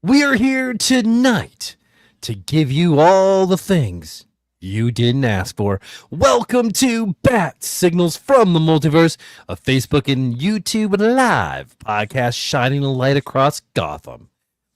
We are here tonight to give you all the things you didn't ask for. Welcome to Bat Signals from the Multiverse, a Facebook and YouTube live podcast shining a light across Gotham,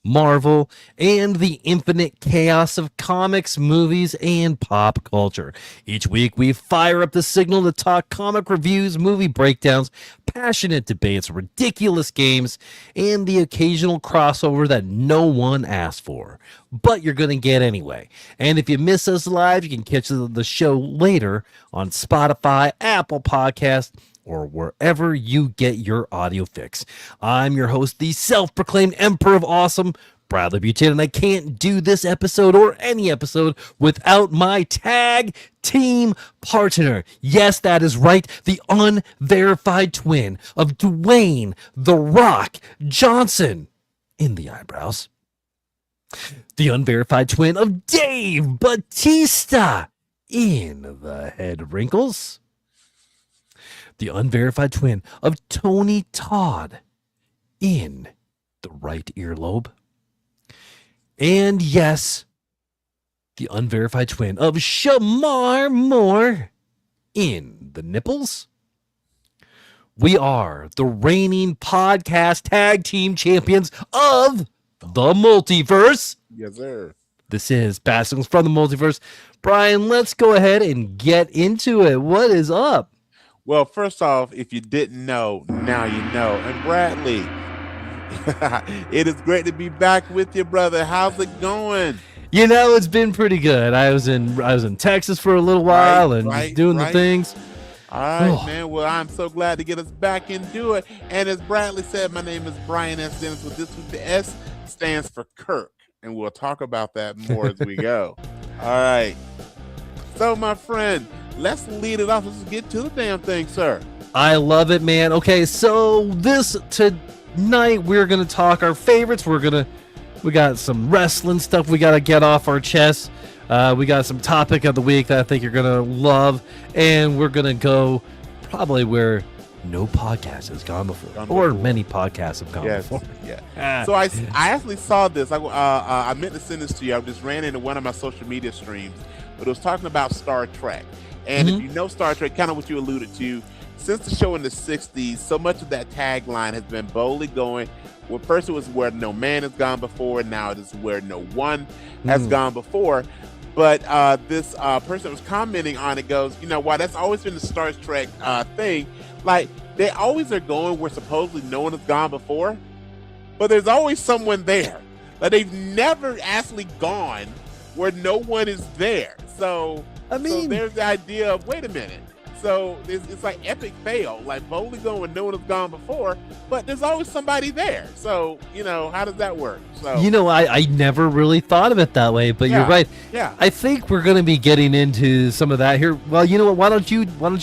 Marvel, and the infinite chaos of comics, movies, and pop culture. Each week, we fire up the signal to talk comic reviews, movie breakdowns, passionate debates, ridiculous games, and the occasional crossover that no one asked for, but you're going to get anyway. And if you miss us live, you can catch the show later on Spotify, Apple Podcasts, or wherever you get your audio fix. I'm your host, the self-proclaimed Emperor of Awesome, Bradley Buchanan, and I can't do this episode or any episode without my tag team partner. Yes, that is right, the unverified twin of Dwayne "The Rock" Johnson in the eyebrows. The unverified twin of Dave Bautista in the head wrinkles. The unverified twin of Tony Todd in the right earlobe. And yes, the unverified twin of Shamar Moore in the nipples. We are the reigning podcast tag team champions of the Multiverse. Yes, sir. This is Bat Signals from the Multiverse. Brian, let's go ahead and get into it. What is up? Well, first off, if you didn't know, now you know. And Bradley, it is great to be back with you, brother. How's it going? You know, it's been pretty good. I was in Texas for a little while just doing the things. All right, man. Well, I'm so glad to get us back into it. And as Bradley said, my name is Brian S. Dennis. With this week, the S stands for Kirk, and we'll talk about that more as we go. All right. So, my friend, let's lead it off. Let's get to the damn thing, sir. I love it, man. Okay, so tonight we're gonna talk our favorites. We got some wrestling stuff we gotta get off our chest. We got some topic of the week that I think you're gonna love, and we're gonna go probably where no podcast has gone before, or many podcasts have gone before. Yeah. So I actually saw this. I meant to send this to you. I just ran into one of my social media streams, but it was talking about Star Trek. And if you know Star Trek, kind of what you alluded to, since the show in the 60s, so much of that tagline has been boldly going. Well, first it was where no man has gone before, now it is where no one has gone before. But this person was commenting on it goes, you know why? That's always been the Star Trek thing. Like, they always are going where supposedly no one has gone before, but there's always someone there. Like, they've never actually gone where no one is there. So, so there's the idea of, wait a minute. So it's like epic fail, like boldly going when no one has gone before, but there's always somebody there. So, you know, how does that work? So, you know, I never really thought of it that way, but you're right. Yeah. I think we're going to be getting into some of that here. Well, you know what? Why don't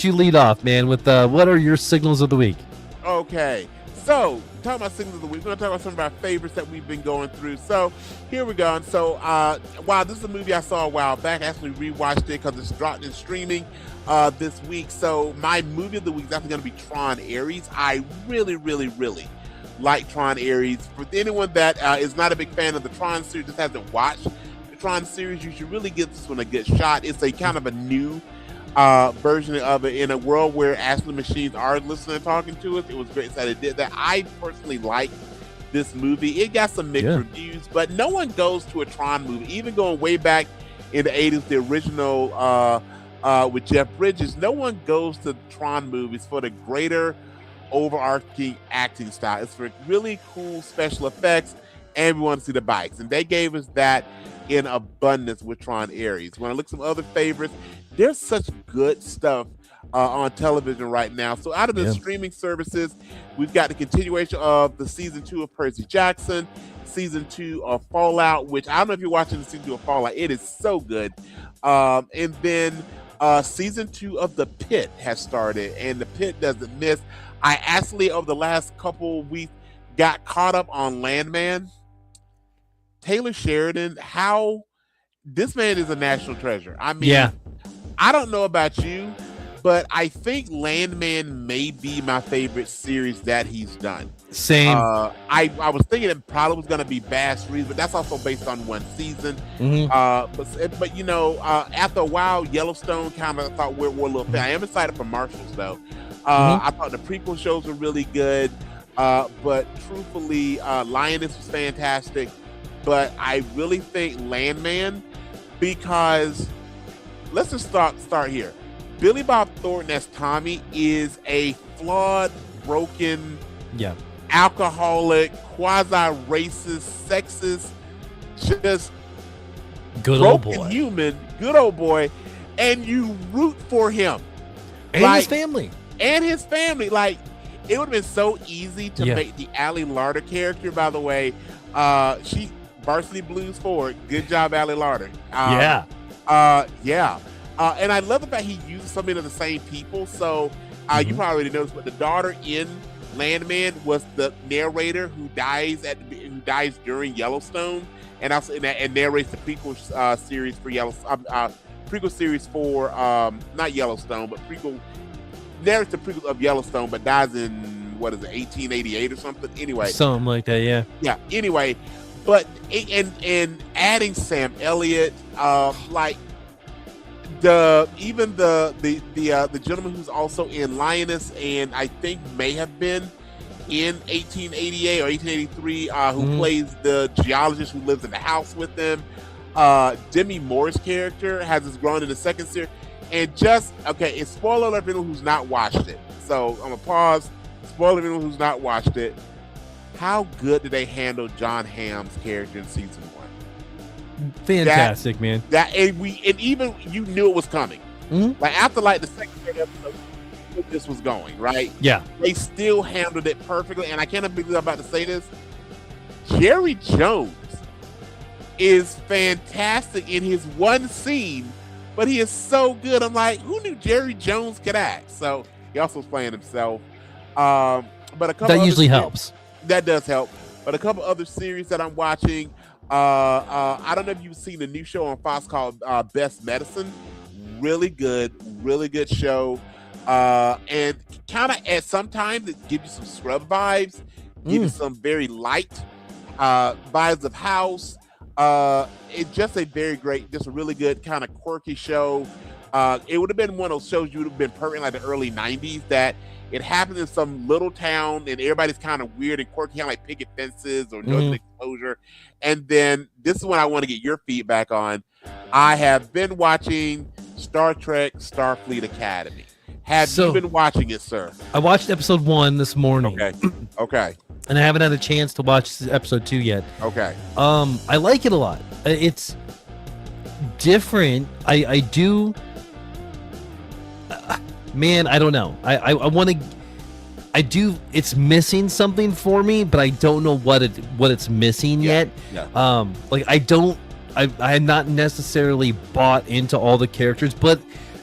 you lead off, man, with what are your signals of the week? Okay. So, talking about signals of the week, we're going to talk about some of our favorites that we've been going through. So, here we go. And so, wow, this is a movie I saw a while back. I actually rewatched it because it's dropped in streaming this week. So, my movie of the week is actually going to be Tron Ares. I really, really, really like Tron Ares. For anyone that is not a big fan of the Tron series, just hasn't watched the Tron series, you should really give this one a good shot. It's a kind of a new version of it in a world where actually machines are listening and talking to us. It was great that it did that. I personally like this movie. It got some mixed reviews, but no one goes to a Tron movie, even going way back in the 80s, the original with Jeff Bridges. No one goes to Tron movies for the greater overarching acting style. It's for really cool special effects, and we want to see the bikes, and they gave us that in abundance with Tron Ares. When I look at some other favorites, there's such good stuff on television right now. So out of the streaming services, we've got the continuation of the season 2 of Percy Jackson, season 2 of Fallout, which I don't know if you're watching the season 2 of Fallout. It is so good. And then season 2 of The Pit has started, and The Pit doesn't miss. I actually, over the last couple of weeks, got caught up on Landman. Taylor Sheridan, this man is a national treasure. I mean, I don't know about you, but I think Landman may be my favorite series that he's done. Same. I was thinking it probably was going to be Bass Reeves, but that's also based on one season. But you know, after a while, Yellowstone kind of thought we're a little thin. I am excited for Marshals though. I thought the prequel shows were really good, but truthfully, Lioness was fantastic. But I really think Landman, because let's just start here. Billy Bob Thornton as Tommy is a flawed, broken, alcoholic, quasi-racist, sexist, just good old boy, human, good old boy, and you root for him and his family. Like, it would have been so easy to make the Allie Larder character. By the way, she Varsity Blues forward. Good job, Allie Larder. And I love the fact he uses so many of the same people. So you probably already noticed, but the daughter in Landman was the narrator who dies during Yellowstone, and also and narrates the prequel series for prequel series for not Yellowstone, but narrates the prequel of Yellowstone, but dies in 1888 or something. Anyway, something like that. Yeah. Anyway, but and adding Sam Elliott, like. The gentleman who's also in Lioness and I think may have been in 1888 or 1883, who plays the geologist who lives in the house with them. Demi Moore's character has this grown in the second series, and it's spoiler alert for anyone who's not watched it. So I'm gonna pause. Spoiler for anyone who's not watched it. How good did they handle John Hamm's character in season 1? Fantastic, man. And even you knew it was coming. Like after the second episode, this was going right. Yeah, they still handled it perfectly, and I can't believe I'm about to say this. Jerry Jones is fantastic in his one scene, but he is so good. I'm like, who knew Jerry Jones could act? So he also was playing himself. But a couple that usually helps. That does help. But a couple other series that I'm watching. I don't know if you've seen the new show on Fox called Best Medicine. Really good show. And kind of at sometimes it gives you some Scrub vibes, give you some very light vibes of House. It's just a really good kind of quirky show. It would have been one of those shows you would have been perfect in like the early 90s that it happened in some little town and everybody's kind of weird and quirky, kind of like picket fences or no exposure. And then this is what I want to get your feedback on. I have been watching Star Trek Starfleet Academy. Have you been watching it, sir? I watched episode 1 this morning. Okay. And I haven't had a chance to watch episode 2 yet. Okay. I like it a lot. It's different. I do. Man, I don't know. I want to. I do. It's missing something for me, but I don't know what it's missing yet. Yeah. Like I'm not necessarily bought into all the characters, but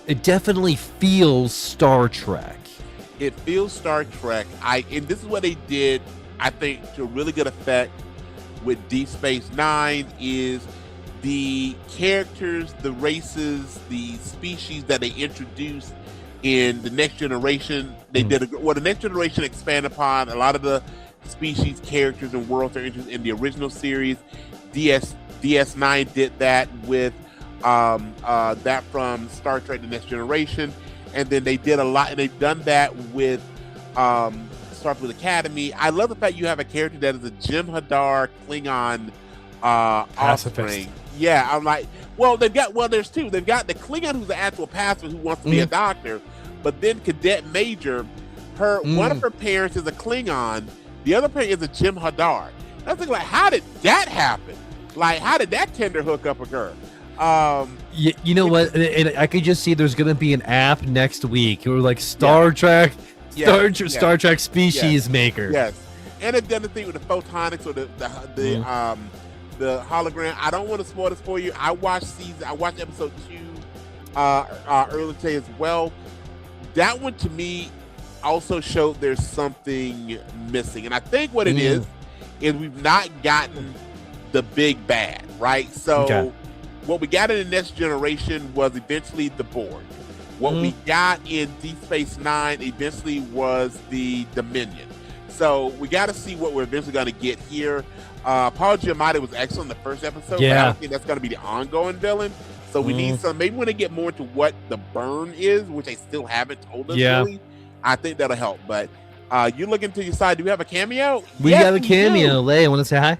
it definitely feels Star Trek. It feels Star Trek. And this is what they did, I think, to a really good effect with Deep Space Nine is the characters, the races, the species that they introduced in the Next Generation. They did the Next Generation expanded upon a lot of the species, characters, and worlds they're introduced in the original series. DS9 did that with that from Star Trek: The Next Generation, and then they did a lot, and they've done that with Starfleet Academy. I love the fact you have a character that is a Jim Hadar Klingon offspring. Yeah, I'm like, there's two. They've got the Klingon who's an actual pacifist who wants to be a doctor, but then Cadet Major, one of her parents is a Klingon, the other parent is a Jim Hadar. I was thinking, like, how did that happen? Like, how did that tender hookup occur? You know what? I could just see there's going to be an app next week. Or like Star Trek, Star Trek Species Maker. Yes, and they've done the thing with the photonics or the hologram. I don't want to spoil this for you. I watched episode 2 earlier today as well. That one to me also showed there's something missing, and I think what it is we've not gotten the big bad, right? So what we got in the Next Generation was eventually the Borg. What we got in Deep Space Nine eventually was the Dominion. So we got to see what we're eventually going to get here. Paul Giamatti was excellent in the first episode, but I Yeah. don't think that's going to be the ongoing villain. So we need some, maybe when they get more into what the burn is, which they still haven't told us really, I think that'll help. But you looking to your side, do we have a cameo? We Yes, got a do. cameo. Leia, want to say hi?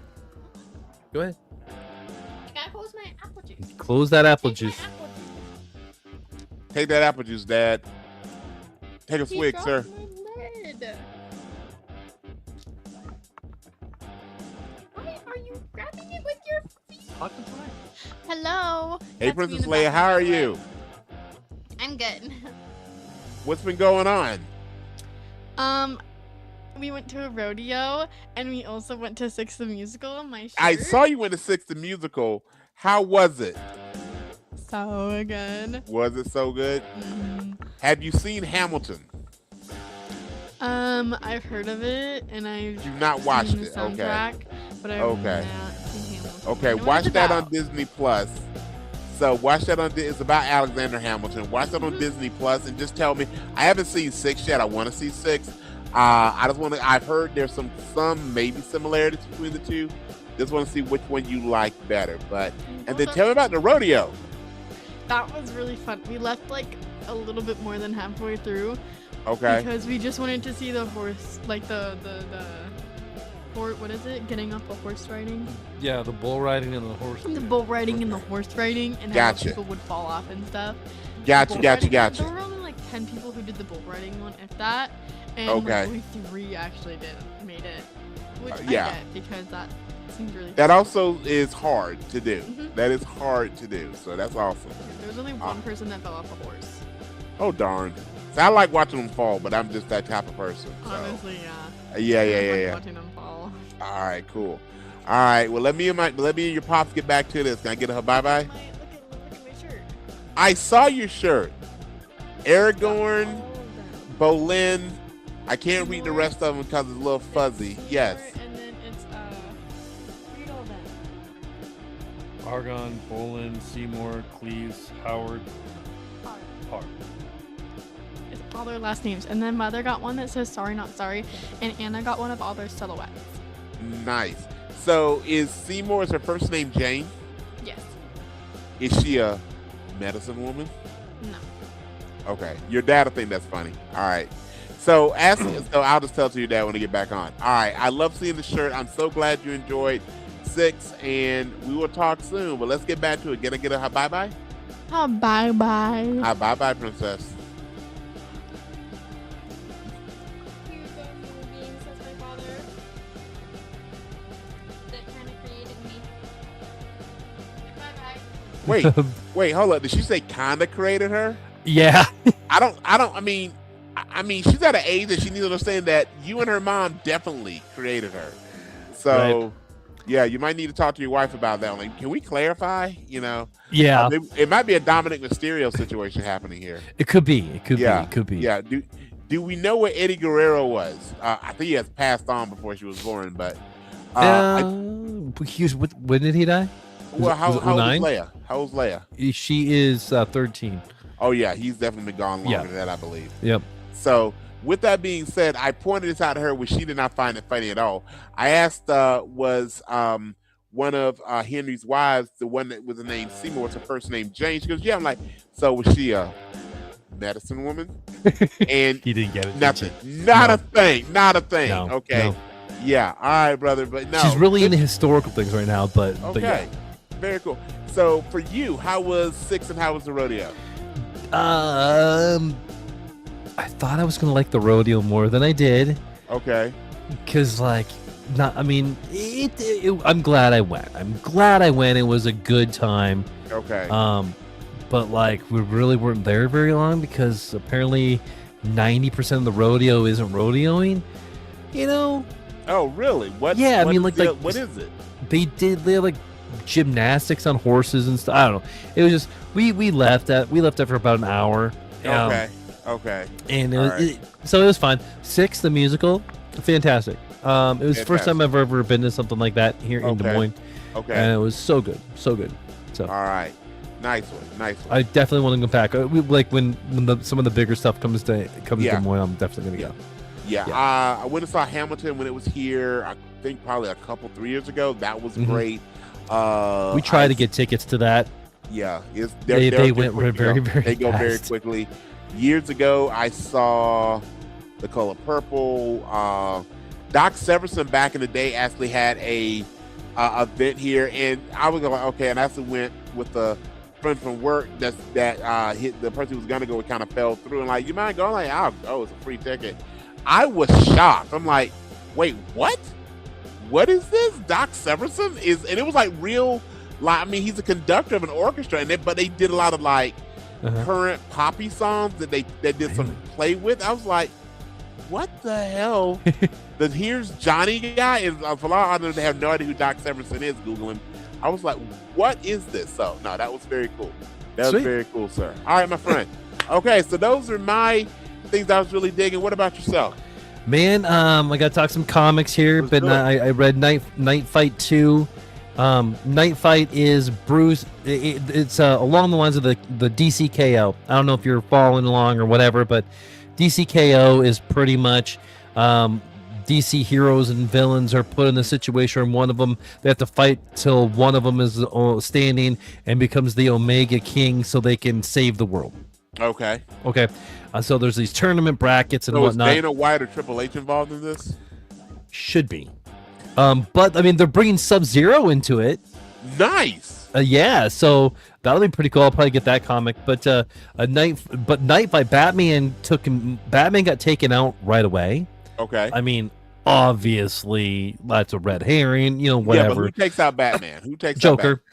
Go ahead. I gotta close my apple juice. Close that apple Take my juice. apple juice. Take that apple juice, Dad. Take a He swig, dropped sir. my lid. Why are you grabbing it with your feet? Hello. Hey, That's me in Princess the Leia, background, how are by the way. you? I'm good. What's been going on? We went to a rodeo and we also went to Six the Musical in my shirt. I saw you in the Six the Musical. How was it? So good. Was it so good? Mhm. Have you seen Hamilton? I've heard of it and I've You've not watched seen the it. Okay. soundtrack, but I've Okay. not seen Hamilton. Okay, I know what watch it's that on about. Disney Plus. So watch that on. It's about Alexander Hamilton. Watch that on Disney Plus and just tell me. I haven't seen 6 yet. I want to see 6. I just want to. I've heard there's some maybe similarities between the two. Just want to see which one you like better. But and then tell me about the rodeo. That was really fun. We left like a little bit more than halfway through Okay. because we just wanted to see the horse, like the what is it? Getting up a horse riding. Yeah, the bull riding and the horse. The bull riding and the horse riding, and Gotcha. how people would fall off and stuff. Gotcha. Bull Gotcha. riding- Gotcha. There were only like 10 people who did the bull riding one, if that, and Okay. like, only 3 actually made it. Which yeah. I get because that seems really. That also is hard to do. Mhm. That is hard to do. So that's awesome. There was only one person that fell off a horse. Oh darn. So I like watching them fall, but I'm just that type of person. So. Honestly, yeah. Yeah. I like Yeah. watching them fall. All right, cool. All right, well, let me and your pops get back to this. Can I get a bye bye? Look at my shirt. I saw your shirt. Aragorn, All of them. Bolin. I can't read the rest of them because it's a little fuzzy. Yes. And then it's read all them. Argon, Bolin, Seymour, Cleves, Howard, Park. It's all their last names. And then Mother got one that says sorry, not sorry. And Anna got one of all their silhouettes. Nice. So is Seymour's her first name Jane? Yes. Is she a medicine woman? No. Okay. Your dad will think that's funny. All right. So I'll just tell it to your dad when I get back on. All right. I love seeing the shirt. I'm so glad you enjoyed 6, and we will talk soon. But let's get back to it. Get a bye-bye? Oh, bye-bye. Bye-bye, princess. Wait, hold up. Did she say kinda created her? Yeah. I mean, she's at an age that she needs to understand that you and her mom definitely created her. So, yeah, you might need to talk to your wife about that. Like, can we clarify? You know, Yeah. it might be a Dominic Mysterio situation happening here. It could be. It could Yeah, be. It could be. Yeah. Do we know what Eddie Guerrero was? I think he has passed on before she was born, but when did he die? how was it old is 09? Leia? How old is Leia? She is 13. Oh yeah, he's definitely been gone longer Yeah. than that, I believe. Yep. So with that being said, I pointed this out to her, which she did not find it funny at all. I asked, was one of Henry's wives, the one that was the name Seymour, what's her first name Jane? She goes, yeah. I'm like, so was she a medicine woman? And He didn't get it. did nothing, she? not No. a thing, not a thing. No, Okay, no. yeah, all right, brother, but no, She's really into historical things right now, but okay, yeah. very cool. So for you, how was 6 and how was the rodeo? I thought I was gonna like the rodeo more than I did, Okay, cause like, not. I mean, I'm glad I went. It was a good time. okay, But like, we really weren't there very long because apparently 90% of the rodeo isn't rodeoing. You know, oh really? What? Yeah, I what mean, is like, the- what is it? they had like gymnastics on horses and stuff. I don't know. It was just we left after about an hour. Okay. And All right. so it was fine. 6, the musical, fantastic. It was the first time Fantastic. I've ever been to something like that here in Des Okay. Moines, Okay. and it was so good. So All right. Nice one. I definitely want to go back. Like when some of the bigger stuff comes to Yeah. Des Moines, I'm definitely gonna go. Yeah, Yeah. I went and saw Hamilton when it was here. I think probably 3 years ago. That was Mhm. great. We tried to get tickets to that. Yeah, They went very, very They go very fast. quickly. Years ago, I saw The Color Purple. Doc Severinsen back in the day actually had a event here, and I was like, okay, and I actually went with a friend from work that hit the person who was gonna go. It kind of fell through, and like, you mind going? Like, I'll go. It's a free ticket. I was shocked. I'm like, wait, what? What is this? Doc Severinsen and it was like real. Like, I mean, he's a conductor of an orchestra, but they did a lot of like current poppy songs that they did some play with. I was like, what the hell? Here's Johnny guy, and for a lot of others, they have no idea who Doc Severinsen is. Google him. I was like, what is this? So no, that was very cool. That was very cool, sir. All right, my friend. Okay, so those are my things I was really digging. What about yourself? Man, I got to talk some comics here, but I read Night Fight 2. Night Fight is Bruce. It's along the lines of the DCKO. I don't know if you're following along or whatever, but DCKO is pretty much DC heroes and villains are put in a situation where one of them, they have to fight till one of them is standing and becomes the Omega King so they can save the world. Okay. So there's these tournament brackets and whatnot. Is Dana White or Triple H involved in this? Should be. But I mean, they're bringing Sub-Zero into it. Nice. Yeah, so that'll be pretty cool. I'll probably get that comic. But Night by Batman Batman got taken out right away. Okay. I mean, obviously that's a red herring. You know, whatever. Yeah, but who takes out Batman? Who takes Joker? out Batman?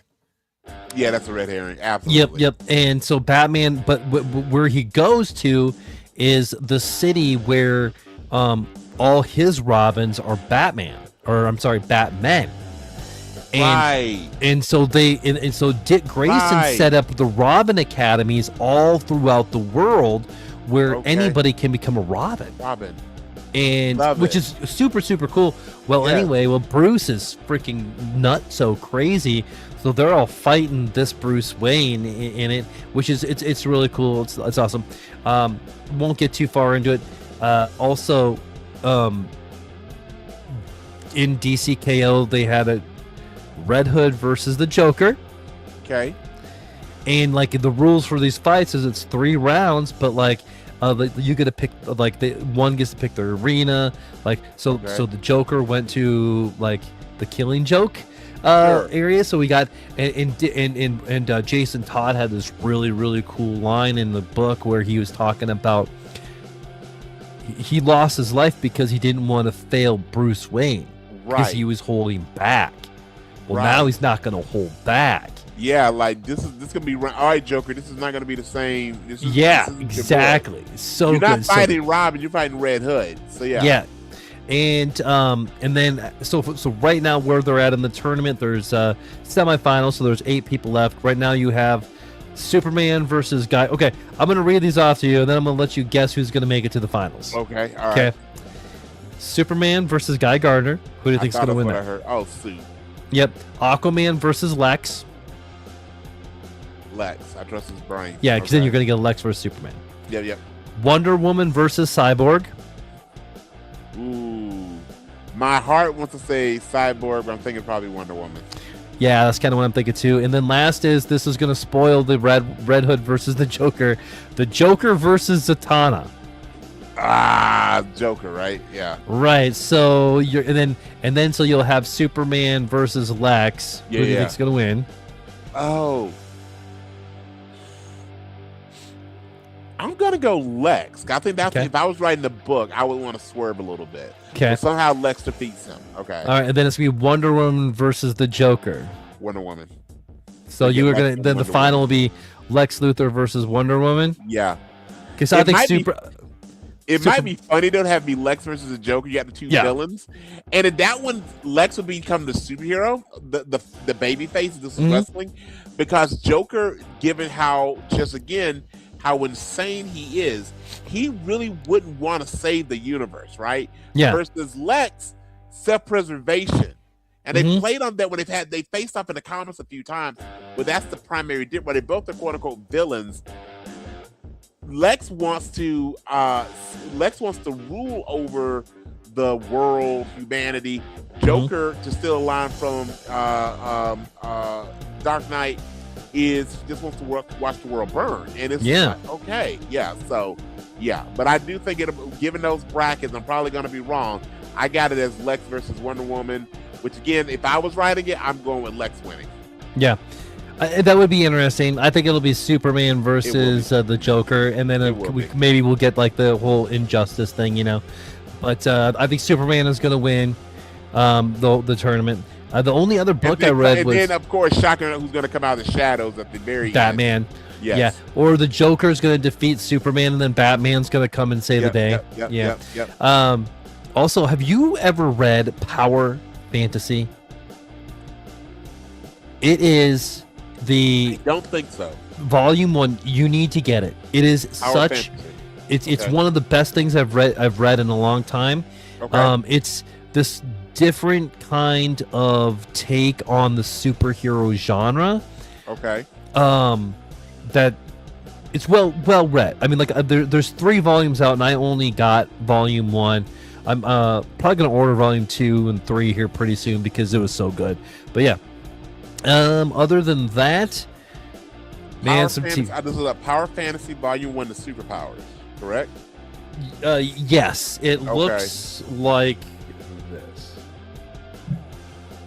Yeah, that's a red herring. Absolutely. Yep. And so Batman, but where he goes to is the city where all his Robins are Batman. Or I'm sorry, Batmen. And so so Dick Grayson set up the Robin Academies all throughout the world where anybody can become a Robin. And which is super, super cool. Well, anyway, Bruce is freaking nuts, so crazy. So they're all fighting this Bruce Wayne in it, which is it's really cool. It's awesome. Won't get too far into it. Also, in DCKO, they had a Red Hood versus the Joker. Okay. And like the rules for these fights is it's 3 rounds, but like you get to pick one gets to pick the arena. Like so the Joker went to like the Killing Joke area. So we got and Jason Todd had this really, really cool line in the book where he was talking about he lost his life because he didn't want to fail Bruce Wayne. Because he was holding back. Well, now he's not going to hold back. Yeah, like this gonna be all right, Joker. This is not gonna be the same. Exactly. So you're not good. fighting Robin, you're fighting Red Hood. So yeah. And then so right now where they're at in the tournament, there's semifinals. So there's 8 people left. Right now you have Superman versus Guy. Okay, I'm gonna read these off to you, and then I'm gonna let you guess who's gonna make it to the finals. Okay. All right. Superman versus Guy Gardner. Who do you think's gonna win that? I heard. Oh, suit. Yep. Aquaman versus Lex. Lex. I trust his brain. Yeah, because then you're going to get Lex versus Superman. Yep. Wonder Woman versus Cyborg. Ooh. My heart wants to say Cyborg, but I'm thinking probably Wonder Woman. Yeah, that's kind of what I'm thinking too. And then last this is going to spoil the Red Hood versus the Joker. The Joker versus Zatanna. Joker, right? Yeah. Right. So and then so you'll have Superman versus Lex. Who do you think's going to win? Oh. I'm gonna go Lex. I think that's if I was writing the book, I would want to swerve a little bit. Okay. But somehow Lex defeats him. Okay. All right, and then it's gonna be Wonder Woman versus the Joker. Wonder Woman. So you were gonna then the final will be Lex Luthor versus Wonder Woman. Yeah. Because I think It might be funny though to have me Lex versus the Joker. You got the 2 villains, and in that one, Lex would become the superhero, the baby face. This is wrestling, because Joker, given how insane he is, he really wouldn't want to save the universe, right? Yeah. Versus Lex, self-preservation. And they played on that when they faced off in the comics a few times, but that's the primary difference. They both are quote unquote villains. Lex wants to rule over the world, humanity. Joker, to steal a line from Dark Knight, just wants to watch the world burn, and it's like, okay, so but I do think given those brackets, I'm probably going to be wrong. I got it as Lex versus Wonder Woman, which again, if I was writing it, I'm going with Lex winning. Yeah. That would be interesting. I think it'll be Superman versus the Joker, and then maybe we'll get like the whole Injustice thing, you know. But I think Superman is going to win the tournament. The only other book I read was... And then, of course, shocking who's going to come out of the shadows at the very Batman. end. Yes. Yeah. Or the Joker's going to defeat Superman, and then Batman's going to come and save the day. Yep. Also, have you ever read Power Fantasy? It is I don't think so. Volume 1. You need to get it. It is Power such... Fantasy. It's one of the best things I've read in a long time. Okay. It's this different kind of take on the superhero genre. Okay. That it's well read. I mean, like there's 3 volumes out, and I only got volume 1. I'm probably gonna order volume 2 and 3 here pretty soon because it was so good. But yeah. Other than that, man, this is a Power Fantasy Volume 1, The Superpowers, correct? Yes, it looks like this.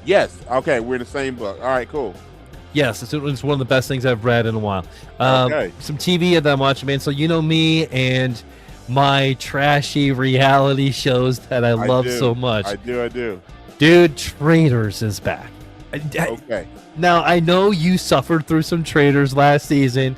Yes. Okay, we're in the same book. All right, cool. Yes, it's one of the best things I've read in a while. Okay. Some TV that I'm watching, man. So you know me and my trashy reality shows that I love so much. I do. Dude, Traitors is back. Okay. Now I know you suffered through some Traitors last season,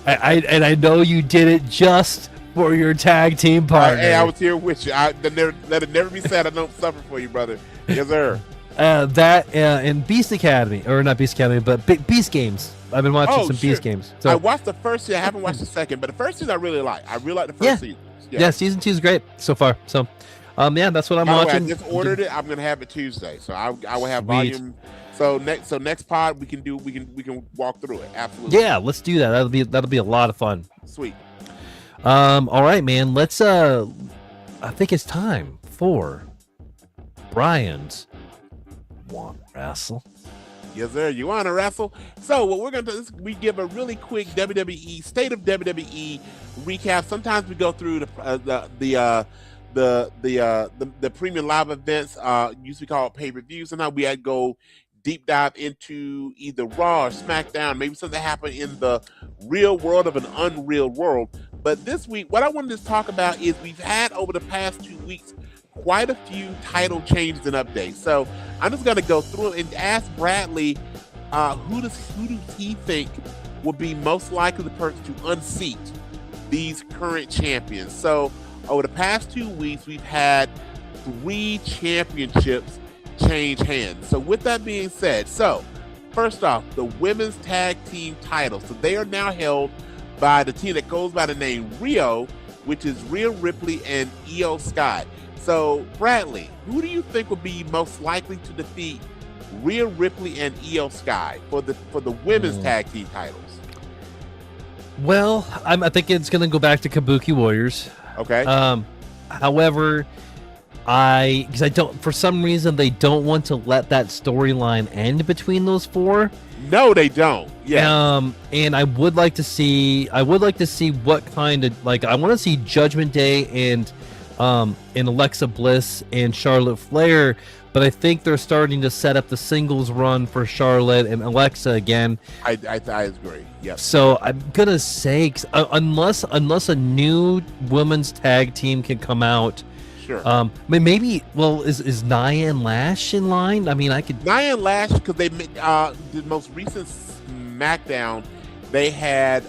and I know you did it just for your tag team partner. Hey, I was here with you. Let it never be said I don't suffer for you, brother. Yes, sir. And Beast Academy, or not Beast Academy, but Beast Games. I've been watching some Beast Games. So I watched the first season. I haven't watched the second, but the first season I really like. I really like the first season. Yeah, season 2 is great so far. So, that's what I'm watching. I just ordered it. I'm gonna have it Tuesday, so I will have volume. So next pod we can walk through it. Absolutely. Yeah, let's do that. That'll be a lot of fun. Sweet. All right, man. Let's I think it's time for Brian's Want Wrestle. Yes, sir. You want to wrestle? So what we're going to do is we give a really quick WWE state of WWE recap. Sometimes we go through the premium live events. Used to be called pay-per-view. Sometimes we had to go deep dive into either Raw or SmackDown, maybe something happened in the real world of an unreal world. But this week, what I wanted to talk about is we've had over the past 2 weeks quite a few title changes and updates. So I'm just going to go through and ask Bradley, who does he think will be most likely the person to unseat these current champions? So over the past 2 weeks, we've had 3 championships change hands. So with that being said, so first off, the women's tag team titles. So they are now held by the team that goes by the name Rio, which is Rhea Ripley and Io Sky. So Bradley, who do you think would be most likely to defeat Rhea Ripley and Io Sky for the women's tag team titles? Well, I think it's going to go back to Kabuki Warriors. Okay. However, because I don't, for some reason, they don't want to let that storyline end between those 4. No, they don't. Yeah. And I would like to see what kind of, like, I want to see Judgment Day and Alexa Bliss and Charlotte Flair, but I think they're starting to set up the singles run for Charlotte and Alexa again. I agree. Yeah. So I'm gonna say, unless a new women's tag team can come out. Sure. Maybe. Well, is Nia and Lash in line? I mean, I could. Nia and Lash, because they the most recent SmackDown, they had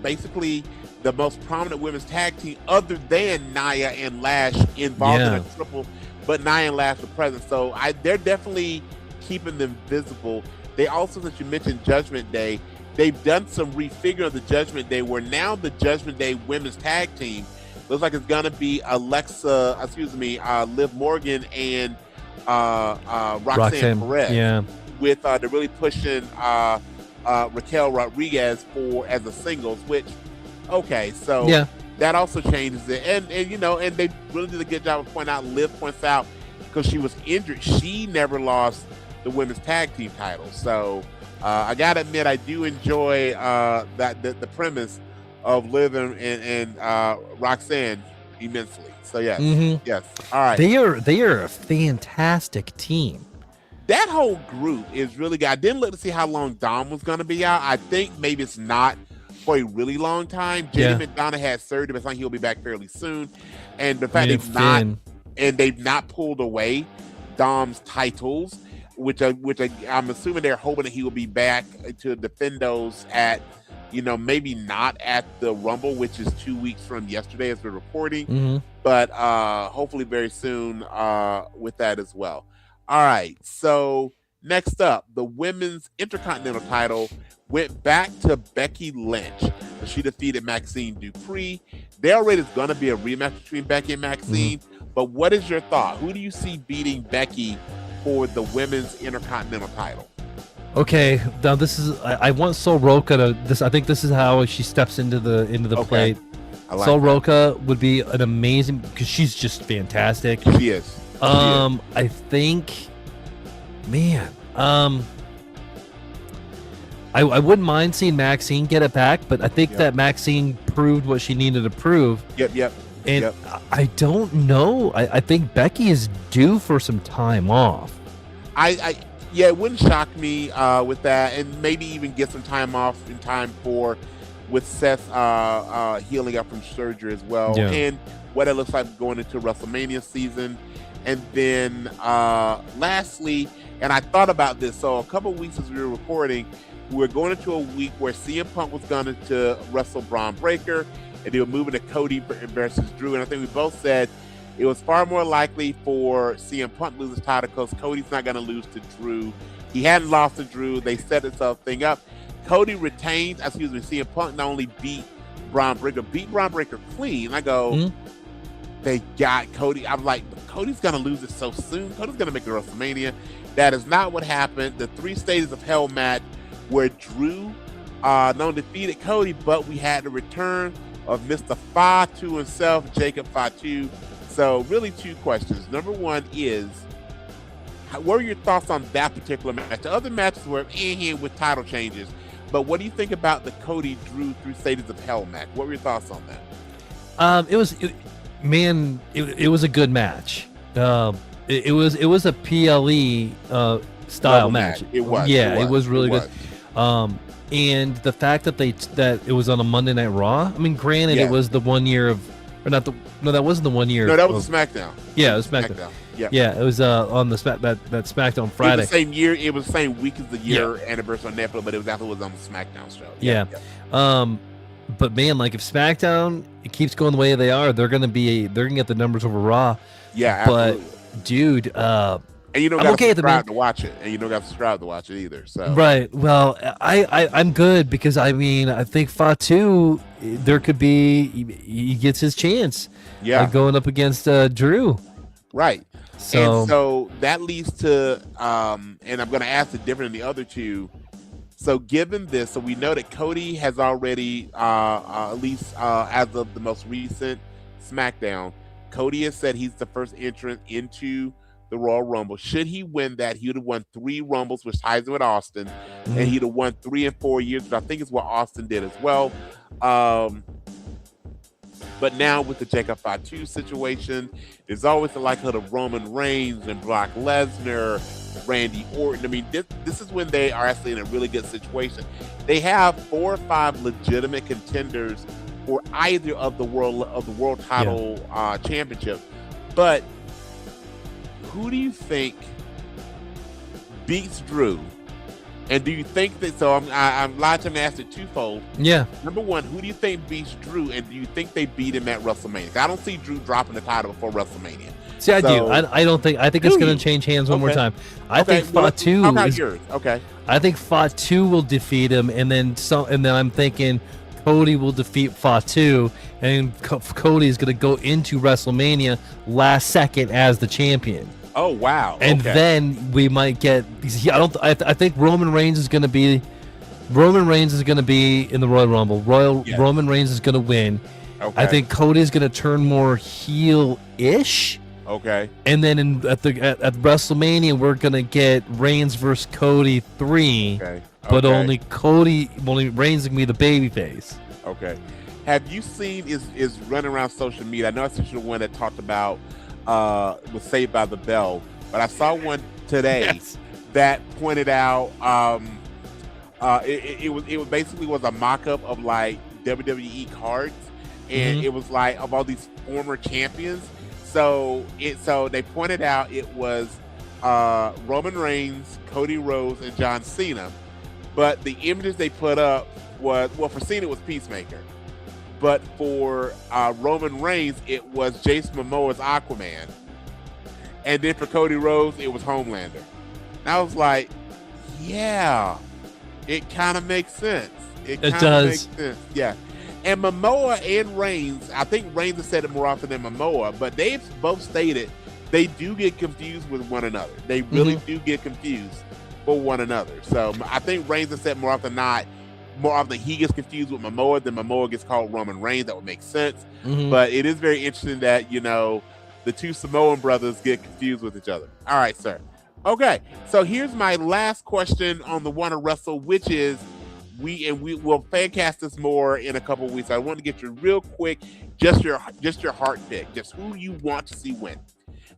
basically the most prominent women's tag team other than Nia and Lash involved in a triple, but Nia and Lash were present. So they're definitely keeping them visible. They also, since you mentioned Judgment Day, they've done some refiguring of the Judgment Day, where now the Judgment Day women's tag team looks like it's gonna be Liv Morgan and Roxanne Perez. Yeah. With they're really pushing Raquel Rodriguez as a singles, which Okay, so Yeah. that also changes it, and you know, and they really did a good job of pointing out. Liv points out because she was injured, she never lost the women's tag team title. So I gotta admit, I do enjoy that the premise of Liv and Roxanne immensely. So yes, Mhm. yes, all right. They are a fantastic team. That whole group is really good. I didn't look to see how long Dom was going to be out. I think maybe it's not for a really long time. Yeah. JD McDonough had surgery, but I think he'll be back fairly soon. And the fact Me and they've not pulled away Dom's titles, which I'm assuming they're hoping that he will be back to defend those at, you know, maybe not at the Rumble, which is 2 weeks from yesterday as we're recording, Mhm. but hopefully very soon with that as well. All right, so next up, the women's Intercontinental title went back to Becky Lynch. She defeated Maxine Dupree. There already is going to be a rematch between Becky and Maxine, but what is your thought? Who do you see beating Becky for the women's Intercontinental title? Okay, now this is I want Sol Roca to this. I think this is how she steps into the Okay. plate. I like Sol that. Roca would be an amazing because she's just fantastic. She is. I think, man, I wouldn't mind seeing Maxine get it back, but I think that Maxine proved what she needed to prove. Yep. And Yep. I don't know. I think Becky is due for some time off. Yeah, it wouldn't shock me with that, and maybe even get some time off in time for with Seth healing up from surgery as well, Yeah. and what it looks like going into WrestleMania season. And then lastly, and I thought about this, so a couple of weeks as we were recording, we were going into a week where CM Punk was going to wrestle Braun Breaker, and they were moving to Cody versus Drew, and I think we both said it was far more likely for CM Punk to lose his title because Cody's not going to lose to Drew. He hadn't lost to Drew. They set this thing up. Cody retains, CM Punk not only beat Braun Breaker clean. I go, they got Cody. I'm like, Cody's going to lose it so soon. Cody's going to make it WrestleMania. That is not what happened. The 3 stages of hell match where Drew not only defeated Cody, but we had the return of Mr. Fatu himself, Jacob Fatu. So really 2 questions. Number 1 is, what are your thoughts on that particular match? The other matches were with title changes, but what do you think about the Cody Drew 3 stages of hell match? What were your thoughts on that? It was a good match. It was a PLE style match. It was. Yeah, it was really good. And the fact that it was on a Monday Night Raw. I mean, granted, it was the 1 year of, or not the no, that wasn't the 1 year. No, that was SmackDown. Yeah, it was SmackDown. Yeah, it was on the that SmackDown Friday. It was the same year. It was the same week as the year anniversary on Netflix, but it was afterwards on the SmackDown show. Yeah. But man, like if SmackDown it keeps going the way they are, they're gonna get the numbers over Raw. Yeah, absolutely. But dude, and you don't got to subscribe to watch it, and you don't got to subscribe to watch it either. So right. Well, I'm good because I mean I think Fatu there could be he gets his chance. Yeah, going up against Drew. Right. So, and so that leads to and I'm going to ask it different than the other 2. So given this, so we know that Cody has already at least as of the most recent SmackDown, Cody has said he's the first entrant into the Royal Rumble. Should he win that, he would have won 3 Rumbles, which ties him with Austin, and he'd have won 3 and 4 years, which I think is what Austin did as well. But now with the Jacob Fatu situation, there's always the likelihood of Roman Reigns and Brock Lesnar, Randy Orton. I mean, this is when they are actually in a really good situation. They have 4 or 5 legitimate contenders for either of the world title championship. But who do you think beats Drew? And do you think that? So I'm lying to him and asked it twofold. Yeah. Number 1, who do you think beats Drew, and do you think they beat him at WrestleMania? I don't see Drew dropping the title before WrestleMania. See, I do. I don't think. I think it's going to change hands one more time. I think Fatu. How about yours? Okay. I think Fatu will defeat him, and then I'm thinking Cody will defeat Fatu, and Cody is going to go into WrestleMania last second as the champion. Oh wow! And then we might get. I think Roman Reigns is going to be Roman Reigns is going to be in the Royal Rumble. Yes. Roman Reigns is going to win. Okay. I think Cody's going to turn more heel-ish. Okay. And then at WrestleMania, we're going to get Reigns versus Cody 3. Okay. But Okay. only Reigns can be the babyface. Okay. Have you seen is running around social media? I know it's the one that talked about was Saved by the Bell, but I saw one today Yes. that pointed out it was basically was a mock-up of like WWE cards, and it was like of all these former champions. So they pointed out it was Roman Reigns, Cody Rhodes, and John Cena, but the images they put up was, well, for Cena it was Peacemaker, but for Roman Reigns it was Jason Momoa's Aquaman, and then for Cody Rhodes it was Homelander. And I was like, yeah, it kind of makes sense. It does. makes sense. Yeah. And Momoa and Reigns, I think Reigns has said it more often than Momoa, but they've both stated they do get confused with one another. They really do get confused for one another. So I think Reigns has said more often he gets confused with Momoa than Momoa gets called Roman Reigns. That would make sense. But it is very interesting that, the two Samoan brothers get confused with each other. All right, sir. Okay, so here's my last question on the Wanna Wrestle, which is, we will fan cast this more in a couple of weeks. I want to get you real quick, just your heart pick, just who you want to see win.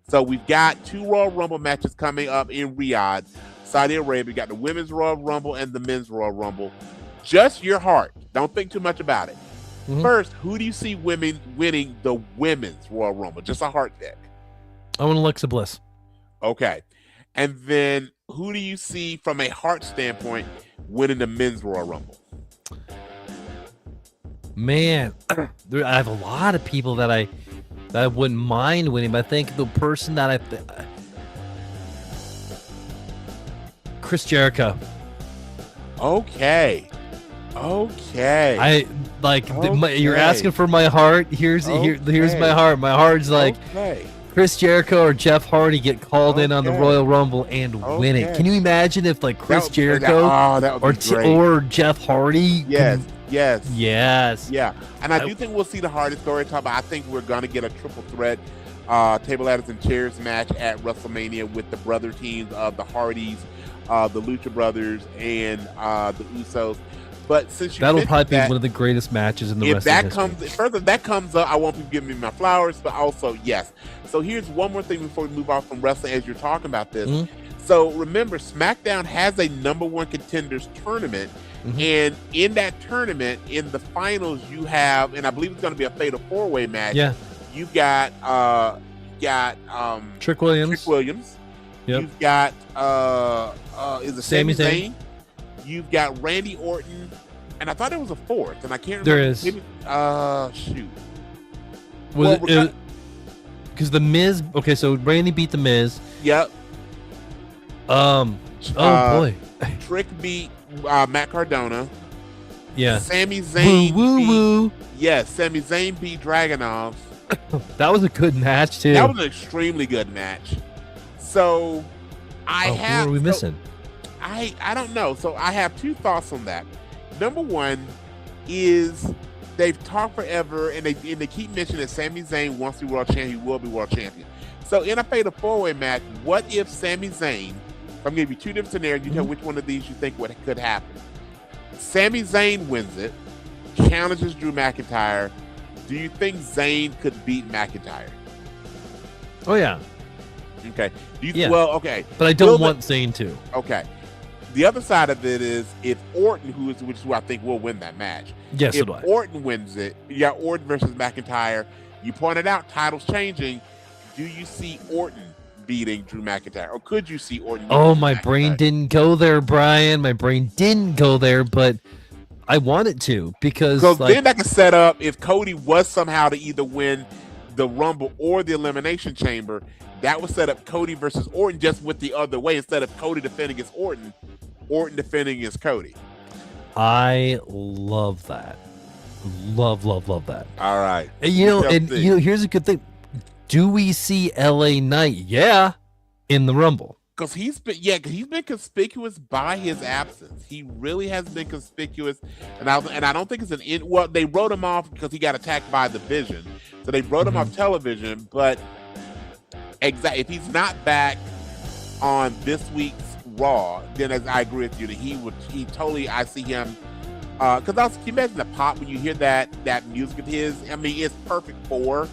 So we've got 2 Royal Rumble matches coming up in Riyadh, Saudi Arabia. We got the Women's Royal Rumble and the Men's Royal Rumble. Just your heart. Don't think too much about it. First, who do you see winning the Women's Royal Rumble? Just a heart pick. I want Alexa Bliss. Okay. And then who do you see from a heart standpoint winning the Men's Royal Rumble? Man, I have a lot of people that I wouldn't mind winning, but I think the person that Chris Jericho. Okay. I like you're asking for my heart. Here's my heart. My heart's like Chris Jericho or Jeff Hardy get called in on the Royal Rumble and win it. Can you imagine if like Chris Jericho or Jeff Hardy? Yes. Yeah. And I do think we'll see the Hardy story top. I think we're gonna get a triple threat table ladders and chairs match at WrestleMania with the brother teams of the Hardys, the Lucha Brothers, and the Usos. But since that'll probably be one of the greatest matches in the wrestling history. If that comes up, I want people giving me my flowers, but also yes. So here's one more thing before we move off from wrestling as you're talking about this. So remember, SmackDown has a number 1 contenders tournament, and in that tournament, in the finals, you have, and I believe it's going to be a fatal 4-way match. Yeah, you've got Trick Williams. Yep. You've got is it Sami Zayn? You've got Randy Orton, and I thought there was a 4th, and I can't remember. There is. Maybe, shoot. Because the Miz. Okay, so Randy beat the Miz. Yep. Boy. Trick beat Matt Cardona. Yeah. Sami Zayn. Woo. Yes, Sami Zayn beat Dragunov. That was a good match too. That was an extremely good match. So who are we missing? I don't know. So I have 2 thoughts on that. Number 1 is they've talked forever, and they keep mentioning that Sami Zayn wants to be world champion. He will be world champion. So in a fatal 4-way match, what if Sami Zayn? I'm going to give you 2 different scenarios. You tell which one of these you think could happen. Sami Zayn wins it, challenges Drew McIntyre. Do you think Zayn could beat McIntyre? Oh yeah. Okay. Yeah. Well, okay. But I don't want Zayn to. Okay. The other side of it is if Orton, which is who I think will win that match. Yes, if Orton wins it, you got Orton versus McIntyre. You pointed out titles changing. Do you see Orton beating Drew McIntyre, or could you see Orton? Oh, my brain didn't go there, Brian. My brain didn't go there, but I want it to because then that could set up if Cody was somehow to either win the Rumble or the Elimination Chamber. That would set up Cody versus Orton just with the other way. Instead of Cody defending against Orton, Orton defending against Cody. I love that. Love that. All right. And, here's a good thing. Do we see LA Knight? Yeah, in the Rumble. Because he's been conspicuous by his absence. He really has been conspicuous, and I don't think it's well, they wrote him off because he got attacked by the Vision, so they wrote him off television. But if he's not back on this week's Raw, then as I agree with you that he totally, I see him. Because can you imagine the pop when you hear that music of his? I mean, it's perfect for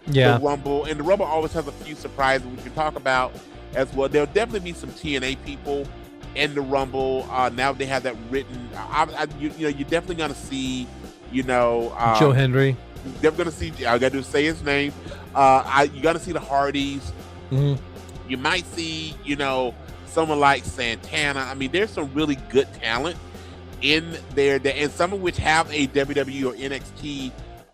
the Rumble, and the Rumble always has a few surprises we can talk about as well. There'll definitely be some TNA people in the Rumble. Now they have that written. You're definitely gonna see, Joe Hendry. They're gonna see. I got to say his name. You're gonna see the Hardys. Mm-hmm. You might see, someone like Santana. I mean, there's some really good talent in there, and some of which have a WWE or NXT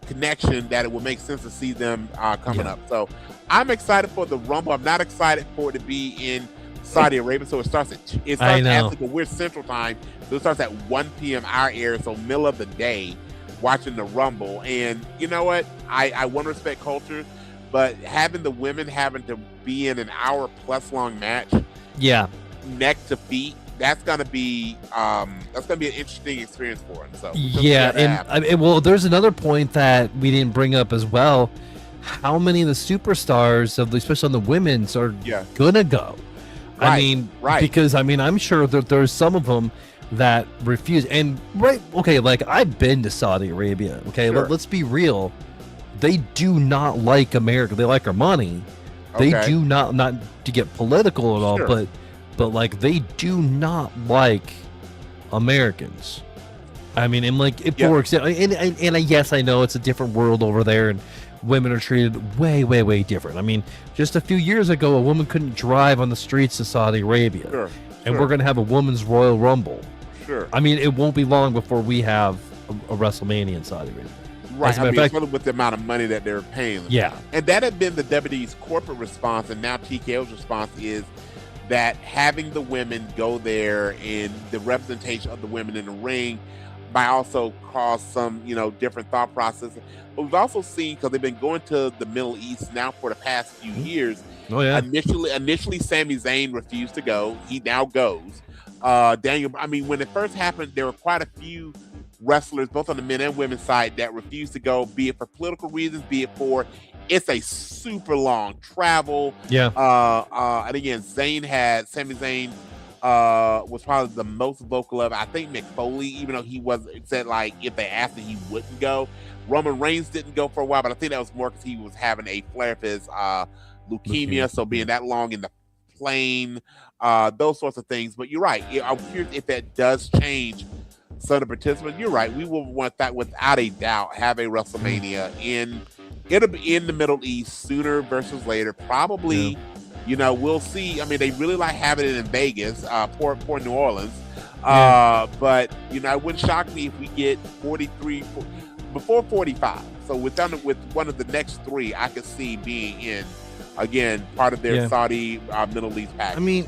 connection that it would make sense to see them coming up. So I'm excited for the Rumble. I'm not excited for it to be in Saudi Arabia. So it starts at we're Central Time, so it starts at 1 p.m. our area, so middle of the day, watching the Rumble. And you know what? I want to respect culture, but having the women having to be in an hour plus long match, neck to feet, that's gonna be an interesting experience for him. So well, there's another point that we didn't bring up as well. How many of the superstars, especially on the women's, are gonna go? Because I'm sure that there's some of them that refuse. And like I've been to Saudi Arabia. Okay, let's be real. They do not like America. They like our money. They do not to get political at all, but like they do not like Americans. I mean, and like for example, and yes, I know it's a different world over there, and women are treated way, way, way different. I mean, just a few years ago, a woman couldn't drive on the streets of Saudi Arabia, and we're gonna have a women's Royal Rumble. I mean, it won't be long before we have a WrestleMania in Saudi Arabia. Right, especially with the amount of money that they're paying. And that had been the WWE's corporate response, and now TKO's response is that having the women go there and the representation of the women in the ring might also cause some, different thought process. But we've also seen, because they've been going to the Middle East now for the past few years. Initially, Sami Zayn refused to go. He now goes. When it first happened, there were quite a few wrestlers, both on the men and women's side, that refused to go, be it for political reasons, be it for it's a super long travel. And again, Sami Zayn was probably the most vocal of it. I think Mick Foley, even though said like if they asked him, he wouldn't go. Roman Reigns didn't go for a while, but I think that was more because he was having a flare of his leukemia, so being that long in the plane, those sorts of things. But you're right. I'm curious if that does change some of the participants. You're right. We will want that without a doubt. Have a WrestleMania it'll be in the Middle East sooner versus later. Probably, we'll see. I mean, they really like having it in Vegas, poor New Orleans. But it wouldn't shock me if we get 43 before 45. So with one of the next three, I could see being in again part of their Saudi Middle East package. I mean,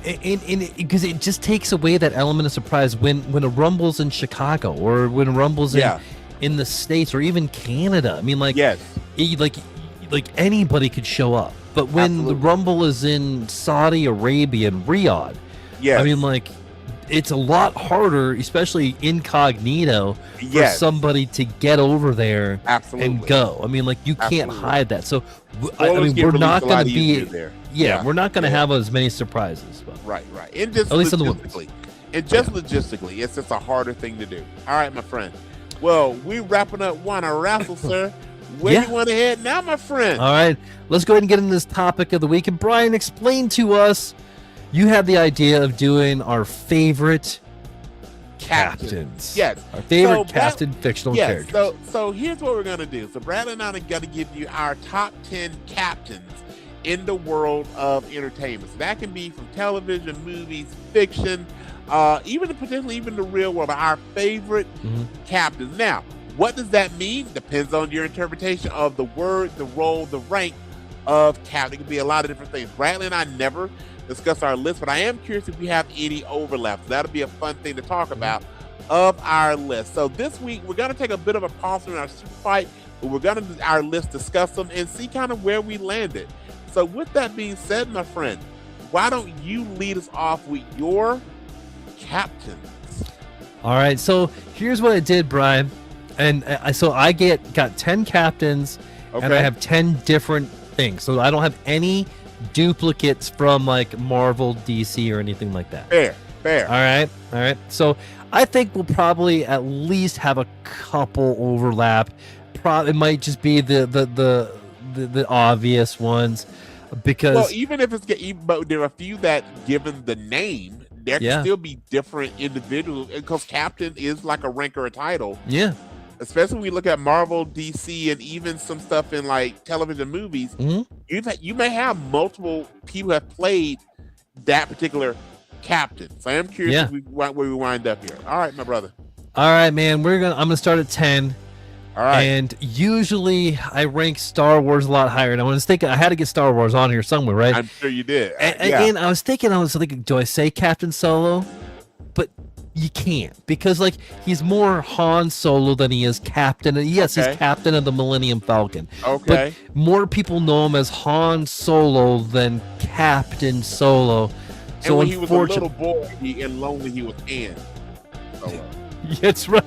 and because it just takes away that element of surprise when a Rumble's in Chicago or when a Rumble's in the States or even Canada. I mean, like like anybody could show up. But when the Rumble is in Saudi Arabia and Riyadh, I mean, like, it's a lot harder, especially incognito, for somebody to get over there and go. I mean, like, you can't hide that. So, we're not going to be there. We're not going to have as many surprises. But. Right. And just at least logistically. Logistically, it's just a harder thing to do. All right, my friend. Well, we're wrapping up Wanna Wrestle, sir. Where you want to head now, my friend? All right, let's go ahead and get into this topic of the week. And Brian, explain to us, you had the idea of doing our favorite captains. Yes. Our favorite captain fictional characters. So here's what we're going to do. So Bradley and I are going to give you our top 10 captains in the world of entertainment. So that can be from television, movies, fiction, potentially even the real world, our favorite captains. Now, what does that mean? Depends on your interpretation of the word, the role, the rank of captain. It could be a lot of different things. Bradley and I never discuss our list, but I am curious if we have any overlaps. So that'll be a fun thing to talk about of our list. So this week, we're going to take a bit of a pause in our super fight, but we're going to do our list, discuss them, and see kind of where we landed. So with that being said, my friend, why don't you lead us off with your captains? All right, so here's what I did, Brian. And so I got 10 captains, and I have 10 different things. So I don't have any duplicates from like Marvel, DC, or anything like that. Fair. All right. So I think we'll probably at least have a couple overlap. It might just be the obvious ones, because even if but there are a few that, given the name, there can still be different individuals, because captain is like a rank or a title. Yeah. Especially when we look at Marvel, DC, and even some stuff in like television movies, you may have multiple people who have played that particular captain. So I am curious where we wind up here. All right, my brother. All right, man. I'm gonna start at 10. All right. And usually I rank Star Wars a lot higher. And I was thinking I had to get Star Wars on here somewhere, right? I'm sure you did. And I was thinking, do I say Captain Solo? But you can't, because like he's more Han Solo than he is Captain. And yes, he's Captain of the Millennium Falcon. Okay. But more people know him as Han Solo than Captain Solo. So and when he was a little boy and lonely, he was Han Solo. That's right.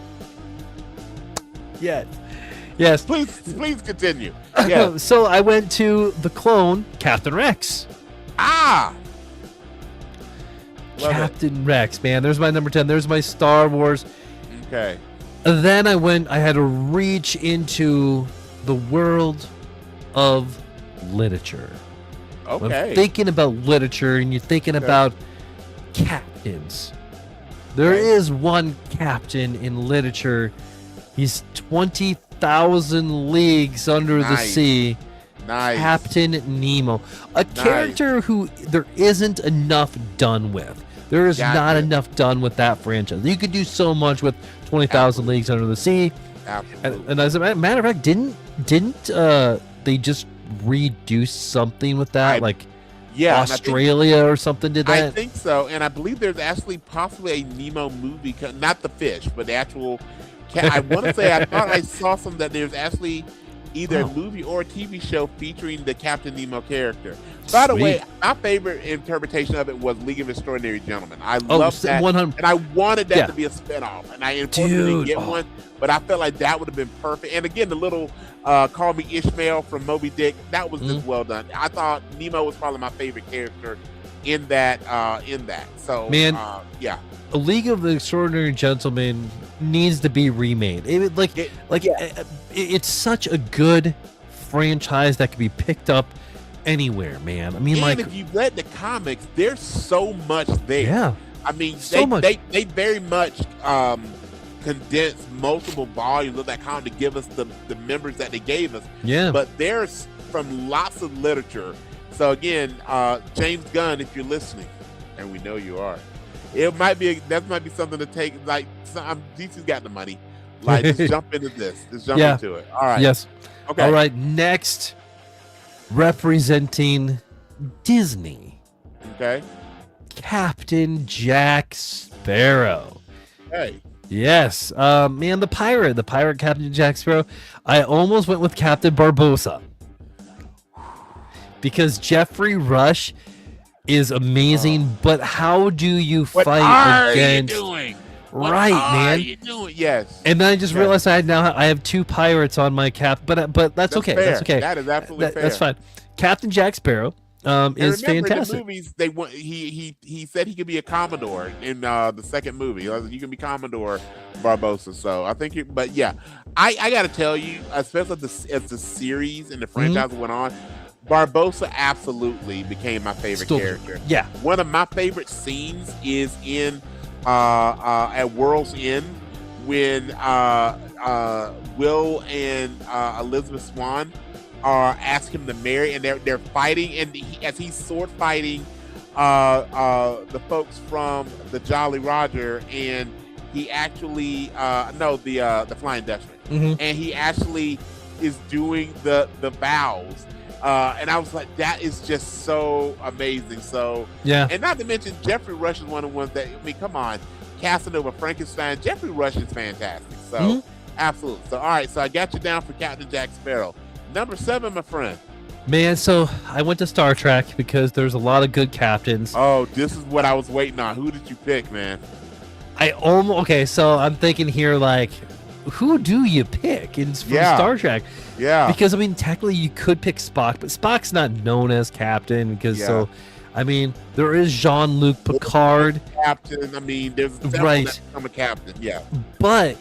Yes. Please continue. Yeah. So I went to the clone, Captain Rex. Love Captain Rex, man. There's my number 10. There's my Star Wars. Okay. And then I had to reach into the world of literature. Okay. When I'm thinking about literature, and you're thinking about captains. There is one captain in literature. He's 20,000 leagues under the sea. Nice. Captain Nemo. A character who there isn't enough done with. There is not enough done with that franchise. You could do so much with 20,000 Leagues Under the Sea. Absolutely. And as a matter of fact, didn't they just redo something with that? Australia or something did that? I think so. And I believe there's actually possibly a Nemo movie, not the fish, but the actual I want to say, I thought I saw that there's actually either a movie or a TV show featuring the Captain Nemo character. By the way, my favorite interpretation of it was League of Extraordinary Gentlemen. I love that, 100. and I wanted that to be a spinoff, and I unfortunately didn't get one, but I felt like that would have been perfect. And again, the little Call Me Ishmael from Moby Dick, that was just well done. I thought Nemo was probably my favorite character in that. So, man, yeah. A League of the Extraordinary Gentlemen needs to be remade. It's such a good franchise that can be picked up anywhere, man. I mean, and if you read the comics, there's so much there. Yeah. I mean, so much. They very much condensed multiple volumes of that comic to give us the members that they gave us. Yeah. But there's from lots of literature. So again, James Gunn, if you're listening, and we know you are, that might be something to take. Like, DC's got the money. Like, just jump into this. Just jump into it. All right. Yes. Okay. All right. Next, representing Disney. Okay. Captain Jack Sparrow. Hey. Yes. Man, the pirate Captain Jack Sparrow. I almost went with Captain Barbossa, because Jeffrey Rush is amazing, but how do you fight against? What are you doing? Right, man. You doing? Yes. And then I just realized I have two pirates on my cap, but that's okay. Fair. That's okay. That is absolutely fair. That's fine. Captain Jack Sparrow is fantastic. In the movies, he said he could be a Commodore in the second movie. You can be Commodore Barbossa. So I think, but yeah, I got to tell you, especially as the series and the franchise went on, Barbossa absolutely became my favorite character. Yeah. One of my favorite scenes is in at World's End when Will and Elizabeth Swann are ask him to marry, and they're fighting, and as he's sword fighting the folks from the Jolly Roger, and he actually the Flying Dutchman, and he actually is doing the vows. And I was like, that is just so amazing. So, and not to mention, Jeffrey Rush is one of the ones that, I mean, come on, Casanova, Frankenstein, Jeffrey Rush is fantastic. So, absolutely. So, all right, so I got you down for Captain Jack Sparrow. Number 7, my friend. Man, so I went to Star Trek because there's a lot of good captains. Oh, this is what I was waiting on. Who did you pick, man? Okay, so I'm thinking here, like, who do you pick from Star Trek? Yeah. Because, I mean, technically you could pick Spock, but Spock's not known as captain because I mean, there is Jean-Luc Picard. Captain, I mean, there's several Right. that become a captain, yeah. But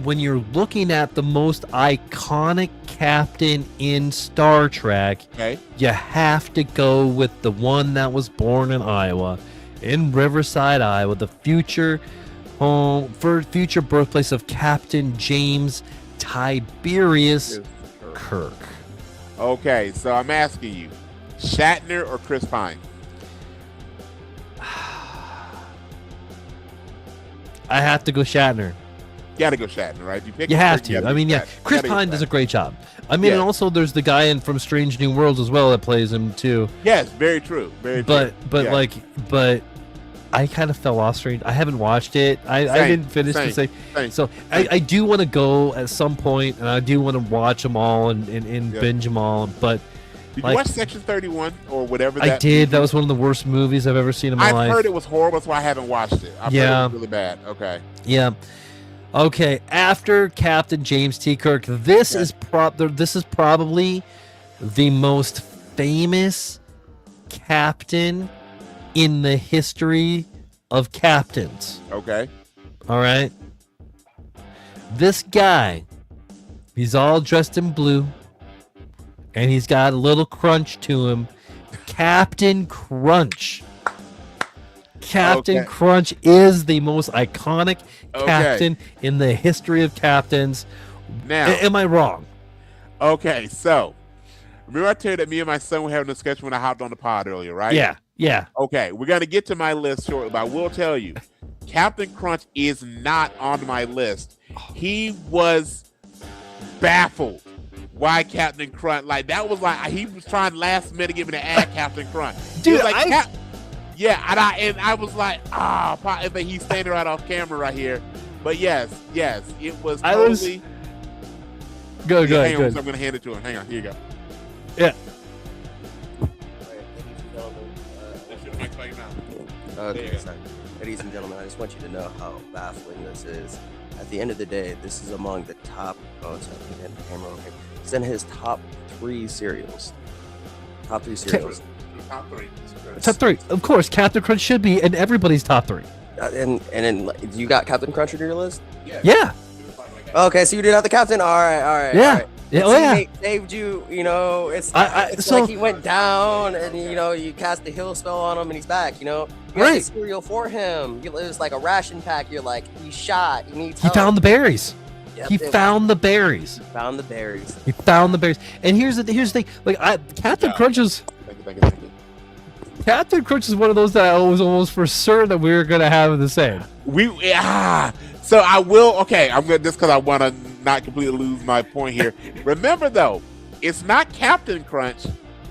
when you're looking at the most iconic captain in Star Trek, Okay. you have to go with the one that was born in Iowa, in Riverside, Iowa, the future birthplace of Captain James Tiberius Kirk. Okay, so I'm asking you, Shatner or Chris Pine? I have to go Shatner. You gotta go Shatner, right? You have to. I mean, yeah. Chris Pine does a great job. I mean, and also there's the guy from Strange New Worlds as well that plays him too. Yes, very true. Very true. But I kind of fell off Strange. I haven't watched it. I didn't finish the same. So I do want to go at some point, and I do want to watch them all and binge them all. But did you watch Section 31 or whatever? I did. That was one of the worst movies I've ever seen in my life. I've heard it was horrible, so I haven't watched it. I've heard it was really bad. Okay. Yeah. Okay. After Captain James T. Kirk, this is probably the most famous captain in the history of captains. Okay. All right. This guy, he's all dressed in blue, and he's got a little crunch to him. Captain Crunch. Captain Crunch is the most iconic captain in the history of captains. Now, am I wrong? Okay, so remember I told you that me and my son were having a discussion when I hopped on the pod earlier, right? Yeah. Okay, we're gonna get to my list shortly, but I will tell you, Captain Crunch is not on my list. He was baffled why Captain Crunch, like that was like he was trying last minute to get me to add Captain Crunch. Dude, like, and I was like, but he's standing right off camera right here. But yes, it was totally. Go hang on, ahead. I'm gonna hand it to him. Hang on, here you go. Yeah. Okay, sorry. Ladies and gentlemen, I just want you to know how baffling this is. At the end of the day, this is among the top. Oh, sorry, I had the camera over here. It's in his top 3 cereals. Top 3 cereals. Top 3. Top 3. Of course, Captain Crunch should be in everybody's top 3. And then you got Captain Crunch on your list? Yeah. Okay, so you did have the captain. All right. Yeah. All right. He saved you. You know, it's like he went down, and you cast the heal spell on him, and he's back. You got the cereal for him. It was like a ration pack. You're like, he's shot. He needs help. He found the berries. Yep, He found the berries. Found the berries. He found the berries. And here's the thing. Like Captain Crunch is. Thank you. Captain Crunch is one of those that I was almost for certain that we were gonna have the same. So I will. Okay, I'm gonna just because I want to not completely lose my point here. Remember though, it's not Captain Crunch.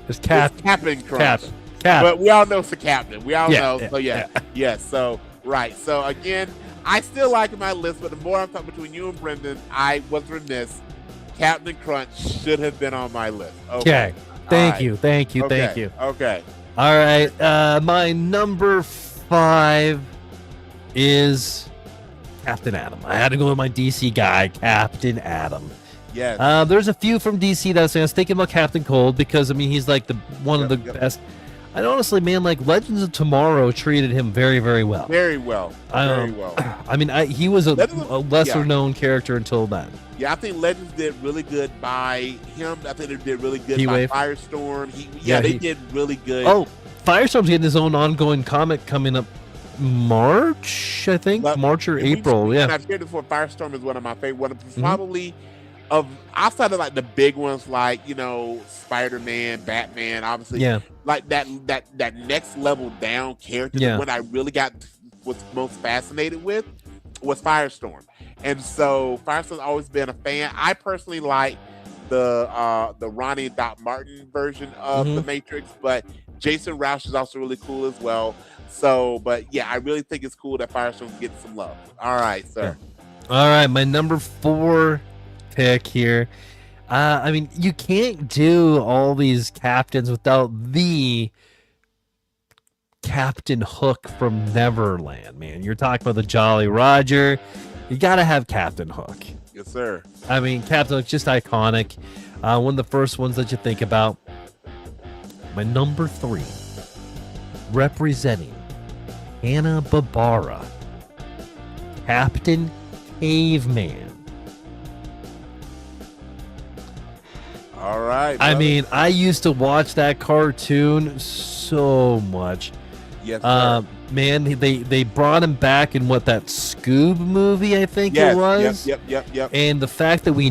It's Captain Crunch. Captain. But we all know it's the captain. We all know. Yeah, So yes. So right. So again, I still like my list, but the more I'm talking between you and Brendan, I was remiss. Captain Crunch should have been on my list. Okay. Thank you. Okay. All right. My number 5 is Captain Atom. I had to go with my DC guy, Captain Atom. Yes. There's a few from DC that I was thinking about Captain Cold because I mean he's like one of the best. And honestly, man, like Legends of Tomorrow treated him very, very well. Very well. I mean, he was a lesser known character until then. Yeah, I think Legends did really good by him. I think they did really good Heatwave. by Firestorm. They did really good. Oh, Firestorm's getting his own ongoing comic coming up March, I think. March or April, And I've shared before, Firestorm is one of my favorite. Probably outside of like the big ones like, Spider-Man, Batman, obviously. Yeah. Like that next level down character. Yeah. What I really was most fascinated with was Firestorm. And so Firestorm's always been a fan. I personally like the Ronnie and Doc Martin version of the Matrix, but Jason Roush is also really cool as well. So, but yeah, I really think it's cool that Firestorm's getting some love. All right, sir. All right, my number 4 pick here. I mean, you can't do all these captains without the Captain Hook from Neverland, man. You're talking about the Jolly Roger. You got to have Captain Hook. Yes, sir. I mean, Captain Hook's just iconic. One of the first ones that you think about. My number 3, representing Hanna-Barbera, Captain Caveman. All right. I brother. mean, I used to watch that cartoon so much. Yes, sir. Man, they brought him back in that Scoob movie, I think Yes, it was. Yep. And the fact that we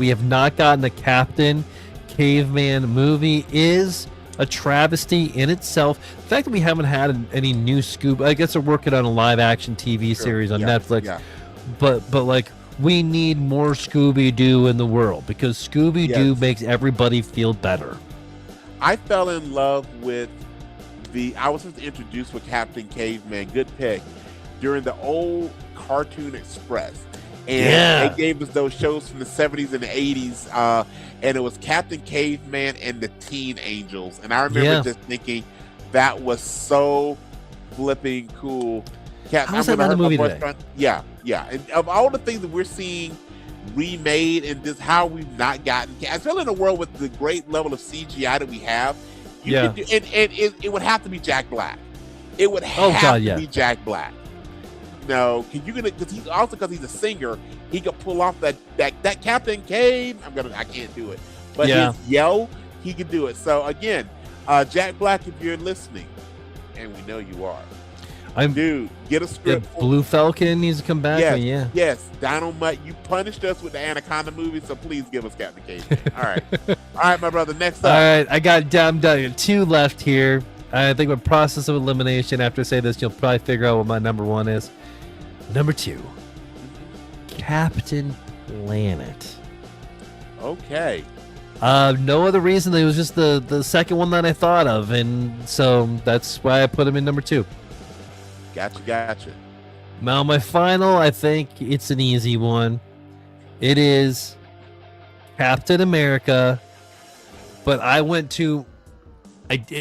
have not gotten a Captain Caveman movie is a travesty in itself. The fact that we haven't had any new Scoob, I guess they're working on a live action TV series on Netflix. Yeah. But like, we need more Scooby-Doo in the world because Scooby-Doo makes everybody feel better. I fell in love with I was just introduced with Captain Caveman, good pick, during the old Cartoon Express. And they gave us those shows from the 70s and the 80s. And it was Captain Caveman and the Teen Angels. And I remember just thinking that was so flipping cool. How's that not a movie today? Yeah. And of all the things that we're seeing remade and just how we've not gotten, especially in a world with the great level of CGI that we have, could do, and it would have to be Jack Black. It would have to be Jack Black. No, because he's a singer, he could pull off that Captain Cave. I can't do it, but his yell, he could do it. So again, Jack Black, if you're listening, and we know you are, dude, get a script. Blue Falcon needs to come back. Yes, Dynamite. You punished us with the Anaconda movie, so please give us Captain Cave. All right, my brother. Next up. All right, I got 2 left here. I think with process of elimination, after I say this, you'll probably figure out what my number 1 is. Number 2, Captain Planet. Okay. No other reason. It was just the second one that I thought of, and so that's why I put him in number 2. Gotcha. Now, my final, I think it's an easy one. It is Captain America, but I went to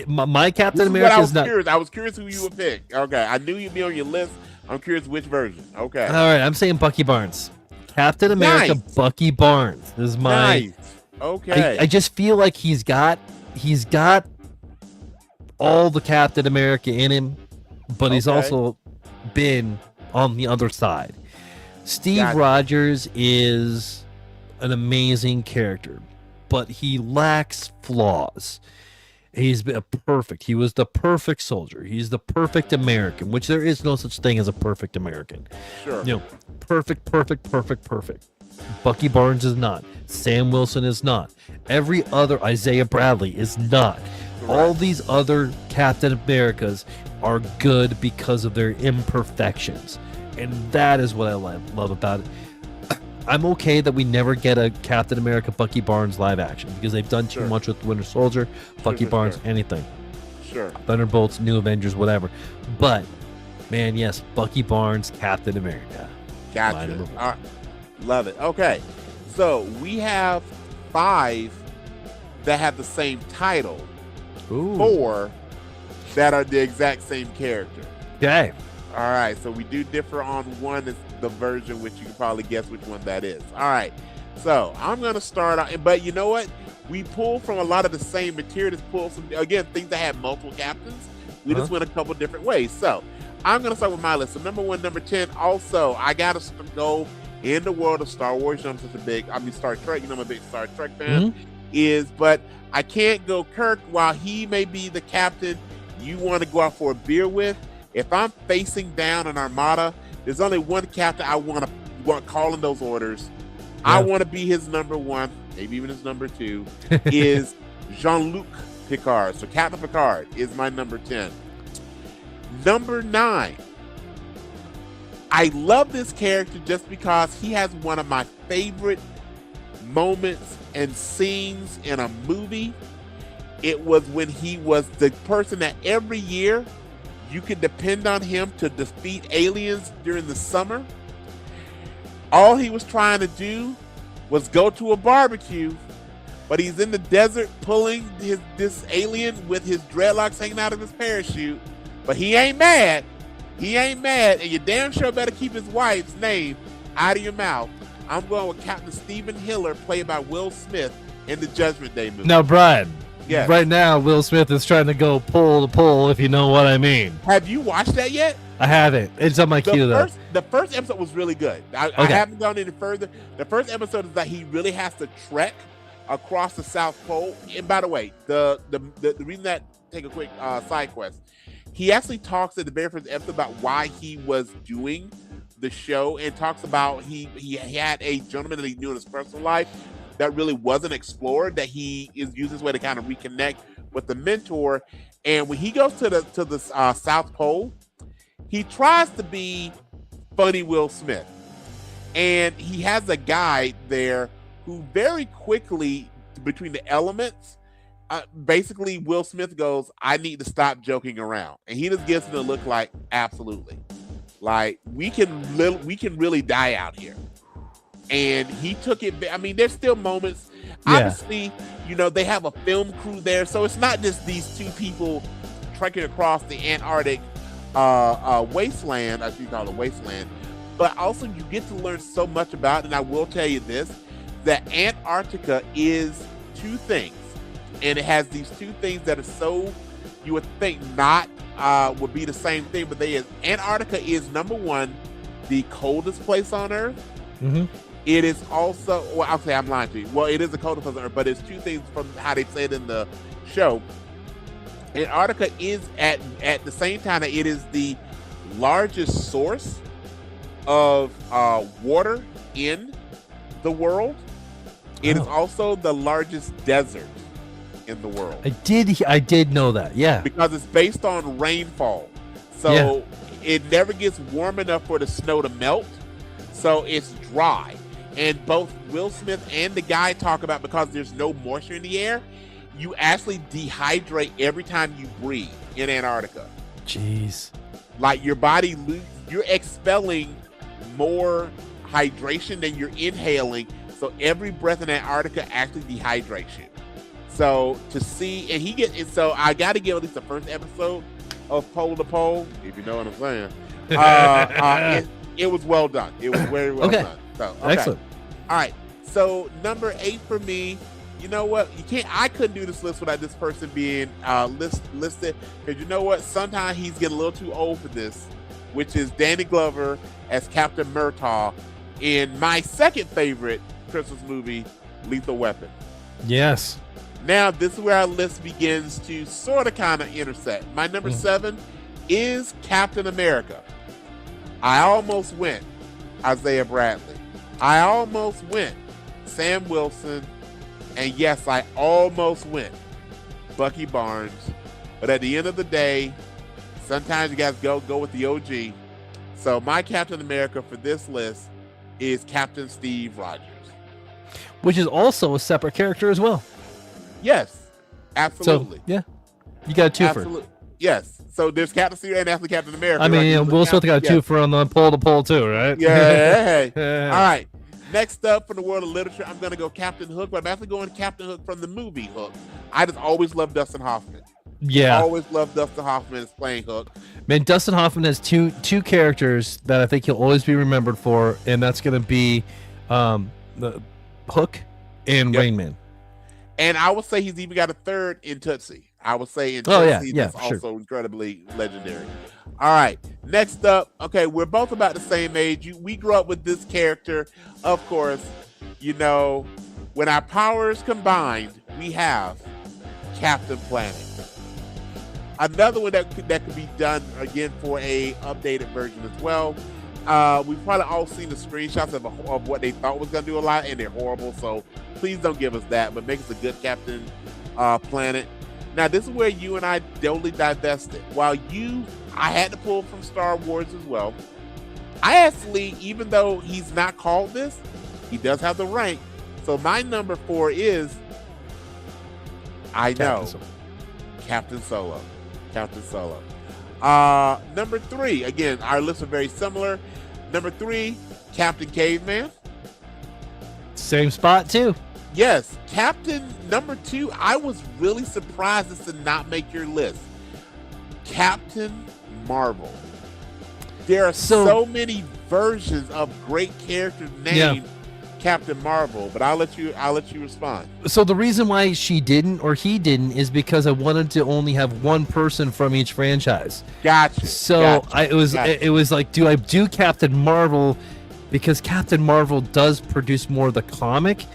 my Captain America is not. I was curious who you would pick. Okay, I knew you'd be on your list. I'm curious which version. Okay. All right, I'm saying Bucky Barnes. Captain America, Bucky Barnes is my. Nice. Okay. I just feel like he's got all the Captain America in him, but he's also been on the other side. Steve Rogers is an amazing character, but he lacks flaws. He's been perfect. He was the perfect soldier. He's the perfect American, which there is no such thing as a perfect American. Sure. Perfect. Bucky Barnes is not. Sam Wilson is not. Every other Isaiah Bradley is not. Correct. All these other Captain Americas are good because of their imperfections. And that is what I love about it. I'm okay that we never get a Captain America Bucky Barnes live action because they've done too much with Winter Soldier, Bucky Barnes, anything. Sure. Thunderbolts, New Avengers, whatever. But, man, yes, Bucky Barnes, Captain America. Gotcha. All right. Love it. Okay. So we have 5 that have the same title. Ooh. 4 that are the exact same character. Okay. All right, so we do differ on one is the version, which you can probably guess which one that is. All right, so I'm going to start out, but you know what? We pulled from a lot of the same material. Just pulled some, again, things that had multiple captains. We just went a couple different ways. So I'm going to start with my list. So number 1, number 10, also, I got to go in the world of Star Wars. I'm such a big, Star Trek, I'm a big Star Trek fan, but I can't go Kirk while he may be the captain you want to go out for a beer with. If I'm facing down an armada, there's only one captain I want calling those orders. I want to be his number 1, maybe even his number 2, is Jean-Luc Picard. So Captain Picard is my number 10. Number 9, I love this character just because he has one of my favorite moments and scenes in a movie. It was when he was the person that every year you could depend on him to defeat aliens during the summer. All he was trying to do was go to a barbecue, but he's in the desert pulling this alien with his dreadlocks hanging out of his parachute. But he ain't mad. He ain't mad, and you damn sure better keep his wife's name out of your mouth. I'm going with Captain Stephen Hiller, played by Will Smith in the Judgment Day movie. Now, Brian. Yes. Right now, Will Smith is trying to go pull to pull, if you know what I mean. Have you watched that yet? I haven't. It's on my queue, though. The first episode was really good. I haven't gone any further. The first episode is that he really has to trek across the South Pole. And by the way, the reason that, take a quick side quest, he actually talks at the very first episode about why he was doing the show, and talks about he had a gentleman that he knew in his personal life that really wasn't explored, that he is using this way to kind of reconnect with the mentor. And when he goes to the South Pole, he tries to be funny Will Smith, and he has a guide there who very quickly, between the elements, basically Will Smith goes, "I need to stop joking around," and he just gives him a look like, "Absolutely, like we can really die out here." And he took it. I mean, there's still moments. Yeah. Obviously, they have a film crew there, so it's not just these two people trekking across the Antarctic wasteland, I should call it a wasteland, but also you get to learn so much about it. And I will tell you this, that Antarctica is two things, and it has these two things that are so, you would think not would be the same thing, but Antarctica is, number one, the coldest place on Earth. Mm-hmm. It is also, well, I'll say I'm lying to you. Well, it is the coldest place on Earth, but it's two things from how they say it in the show. Antarctica is at the same time that it is the largest source of water in the world. It is also the largest desert in the world. I did know that, yeah. Because it's based on rainfall. So it never gets warm enough for the snow to melt. So it's dry. And both Will Smith and the guy talk about, because there's no moisture in the air, you actually dehydrate every time you breathe in Antarctica. Jeez. Like your body, you're expelling more hydration than you're inhaling. So every breath in Antarctica actually dehydrates you. So to see, and so I got to give at least the first episode of Pole to Pole, if you know what I'm saying. It was well done. It was very well done. So, okay. Excellent. All right. So number 8 for me. You know what? I couldn't do this list without this person being listed, because you know what? Sometimes he's getting a little too old for this, which is Danny Glover as Captain Murtaugh in my second favorite Christmas movie, Lethal Weapon. Yes. Now, this is where our list begins to sort of kind of intersect. My number 7 is Captain America. I almost went Isaiah Bradley. I almost went Sam Wilson. And yes, I almost went Bucky Barnes. But at the end of the day, sometimes you guys go with the OG. So my Captain America for this list is Captain Steve Rogers. Which is also a separate character as well. Yes, absolutely. So, yeah, you got a twofer. Absolutely. Yes. So there's Captain Steve and after Captain America. I mean, Will Smith got a twofer on the pole to pole too, right? Yeah. All right. Next up, from the world of literature, I'm going to go Captain Hook, but I'm actually going Captain Hook from the movie Hook. I just always loved Dustin Hoffman. Yeah. I always loved Dustin Hoffman as playing Hook. Man, Dustin Hoffman has two characters that I think he'll always be remembered for, and that's going to be the Hook and Rain Man. And I would say he's even got a third in Tootsie. I would say in Tootsie, that's also incredibly legendary. All right, next up, okay, we're both about the same age. We grew up with this character. Of course, when our powers combined, we have Captain Planet. Another one that could be done again for a updated version as well. We've probably all seen the screenshots of what they thought was going to do a lot, and they're horrible. So please don't give us that, but make us a good Captain Planet. Now, this is where you and I totally divested. While I had to pull from Star Wars as well. I actually, even though he's not called this, he does have the rank. So my number 4 is, Captain Solo. Captain Solo. Number 3, again, our lists are very similar. Number 3, Captain Caveman. Same spot too. Yes, Captain number 2. I was really surprised this did not make your list. Captain Marvel. There are so many versions of great characters named Captain Marvel, but I'll let you respond. So the reason why she didn't or he didn't is because I wanted to only have one person from each franchise. Gotcha. So it was like, do I do Captain Marvel because Captain Marvel does produce more of the comic,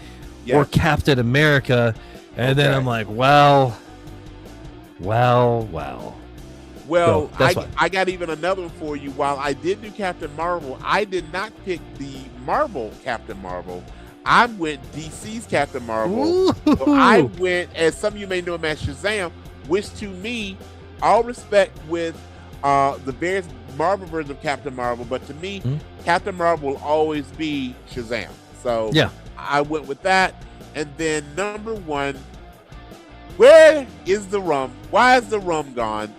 or Captain America? And then I'm like, well. Well, So, I got even another one for you. While I did do Captain Marvel, I did not pick the Marvel Captain Marvel. I went DC's Captain Marvel. So I went, as some of you may know him as Shazam, which to me, all respect with the various Marvel versions of Captain Marvel, but to me, Captain Marvel will always be Shazam. So I went with that. And then number 1, where is the rum? Why is the rum gone?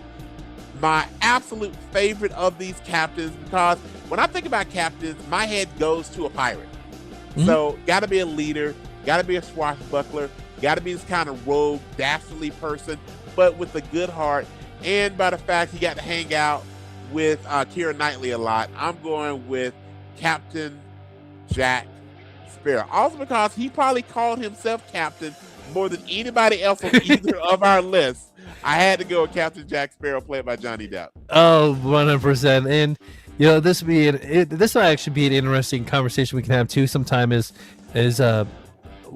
My absolute favorite of these captains, because when I think about captains, my head goes to a pirate. So got to be a leader, got to be a swashbuckler, got to be this kind of rogue, dastardly person, but with a good heart. And by the fact he got to hang out with Keira Knightley a lot, I'm going with Captain Jack Sparrow. Also because he probably called himself captain more than anybody else on either of our lists. I had to go with Captain Jack Sparrow, played by Johnny Depp. Oh, 100%. And this will actually be an interesting conversation we can have too sometime. Is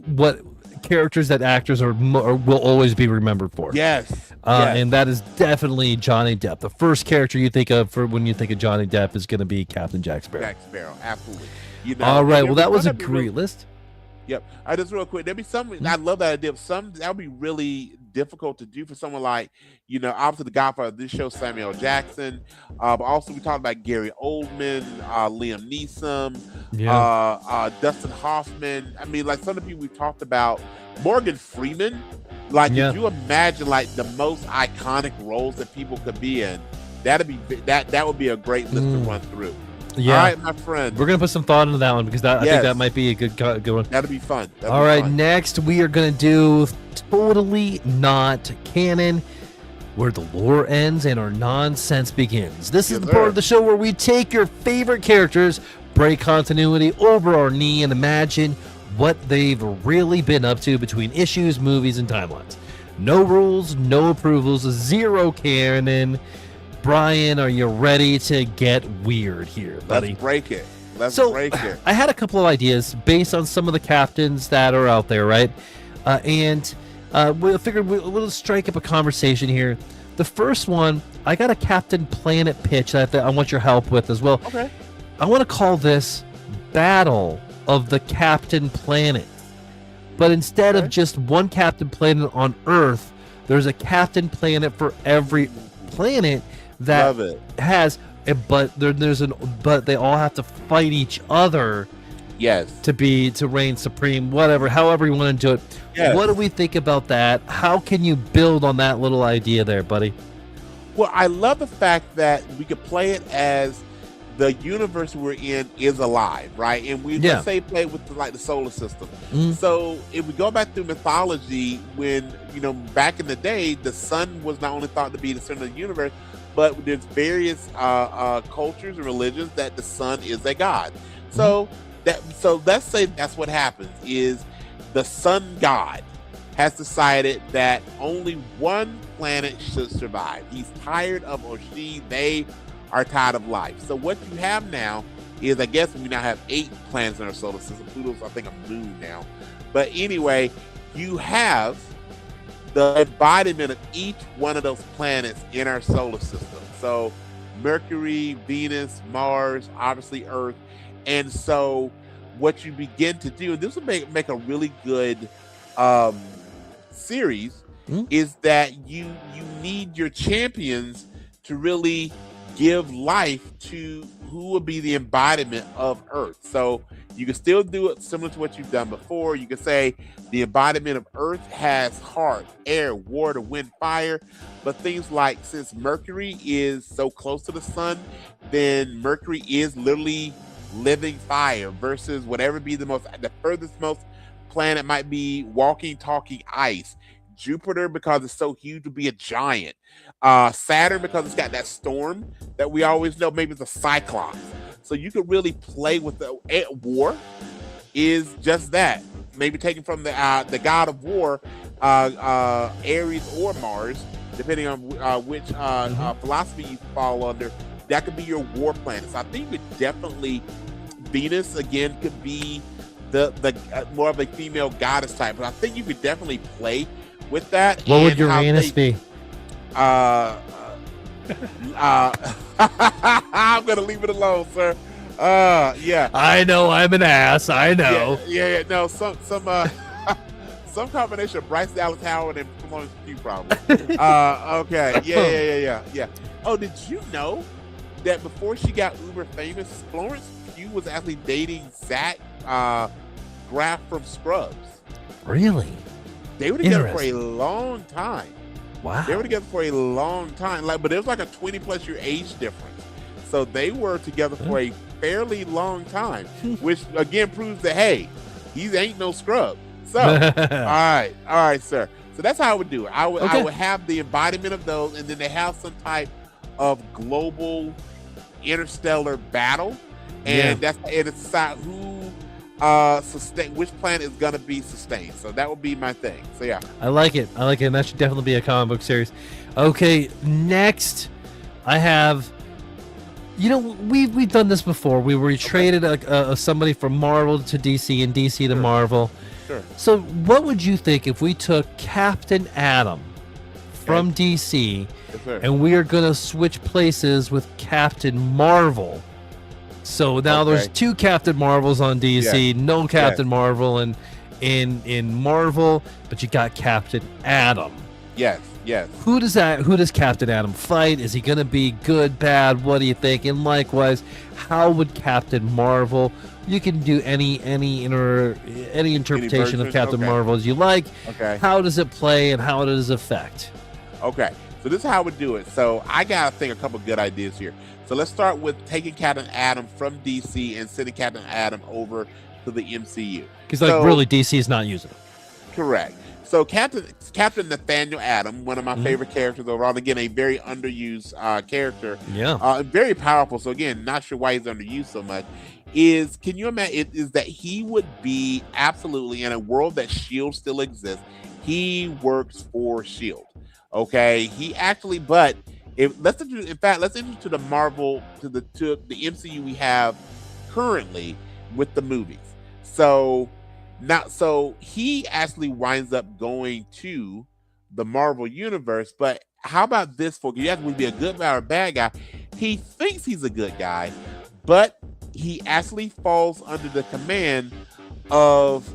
what characters that actors will always be remembered for. Yes. And that is definitely Johnny Depp. The first character you think of for when you think of Johnny Depp is going to be Captain Jack Sparrow. Jack Sparrow, absolutely. All right. Well, that was a great list. Yep. Just real quick, there'd be some. I love that idea. That would be really difficult to do for someone like, obviously the Godfather of this show, Samuel Jackson. But also we talked about Gary Oldman, Liam Neeson, Dustin Hoffman. I mean, like some of the people we've talked about, Morgan Freeman. Like, if you imagine like the most iconic roles that people could be in, that would be a great list to run through. Yeah. All right, my friend. We're gonna put some thought into that one because I think that might be a good one. That'll be fun. All right, next we are gonna do totally not canon, where the lore ends and our nonsense begins. This is the part of the show where we take your favorite characters, break continuity over our knee, and imagine what they've really been up to between issues, movies, and timelines. No rules, no approvals, zero canon. Brian, are you ready to get weird here, buddy? Let's break it. Let's break it. I had a couple of ideas based on some of the captains that are out there, right? And we figured we'll strike up a conversation here. The first one, I got a Captain Planet pitch that I want your help with as well. Okay. I want to call this Battle of the Captain Planet. But instead of just one Captain Planet on Earth, there's a Captain Planet for every planet that has, but but they all have to fight each other. Yes. To reign supreme, however you want to do it. Yes. What do we think about that? How can you build on that little idea there, buddy? Well, I love the fact that we could play it as the universe we're in is alive, right? And we let's say play with the solar system. So if we go back through mythology, when back in the day, the sun was not only thought to be the center of the universe, but there's various cultures and religions that the sun is a god. So let's say that's what happens is the sun god has decided that only one planet should survive. He's tired of, or they are tired of life. So what you have now is, I guess we now have 8 planets in our solar system. Pluto's, I think, a moon now. But anyway, you have the embodiment of each one of those planets in our solar system. So Mercury, Venus, Mars, obviously Earth. And so what you begin to do, and this will make a really good series, is that you need your champions to really give life to who will be the embodiment of Earth. So you can still do it similar to what you've done before. You can say the embodiment of Earth has heart, air, water, wind, fire. But things like, since Mercury is so close to the sun, then Mercury is literally living fire versus whatever be the furthest most planet might be walking, talking ice. Jupiter because it's so huge to be a giant. Saturn because it's got that storm that we always know. Maybe it's a cyclops. So you could really play with the war. Is just that. Maybe taken from the god of war, Aries or Mars, depending on which philosophy you fall under. That could be your war planet. So I think you could definitely Venus again could be the more of a female goddess type, but I think you could definitely play with that. What would Uranus be? I'm gonna leave it alone, sir. Yeah. I know I'm an ass. I know. Yeah. No, some some combination of Bryce Dallas Howard and Florence Pugh probably. Okay. Yeah. Oh, did you know that before she got uber famous, Florence Pugh was actually dating Zach Braff from Scrubs? Really? They were together for a long time. Wow. They were together for a long time, but it was like a 20+ year age difference. So they were together for a fairly long time, which again proves that, hey, he ain't no scrub. So, all right, sir. So that's how I would do it. I would have the embodiment of those, and then they have some type of global interstellar battle, and it's decide who which planet is gonna be sustained. So that would be my thing. So yeah, I like it. And that should definitely be a comic book series. Okay, next I have. We've done this before. We traded somebody from Marvel to DC and DC to Marvel. Sure. So what would you think if we took Captain Atom from DC and we are gonna switch places with Captain Marvel? So now there's two Captain Marvels on DC, no Captain Marvel in Marvel, but you got Captain Atom. Yes. Who does Captain Atom fight? Is he gonna be good, bad? What do you think? And likewise, how would Captain Marvel? You can do any interpretation of Captain Marvel as you like. Okay. How does it play and how does it affect? Okay. So this is how I would do it. So I gotta think a couple good ideas here. So let's start with taking Captain Atom from DC and sending Captain Atom over to the MCU. Because really, DC is not using it. Correct. So Captain Nathaniel Atom, one of my favorite characters overall. Again, a very underused character. Yeah. Very powerful. So again, not sure why he's underused so much. Can you imagine? Is that he would be absolutely in a world that SHIELD still exists. He works for SHIELD. Okay. He actually, let's introduce to the Marvel to the MCU we have currently with the movies. So he actually winds up going to the Marvel universe. But how about this, folks? You have to be a good guy or a bad guy. He thinks he's a good guy, but he actually falls under the command of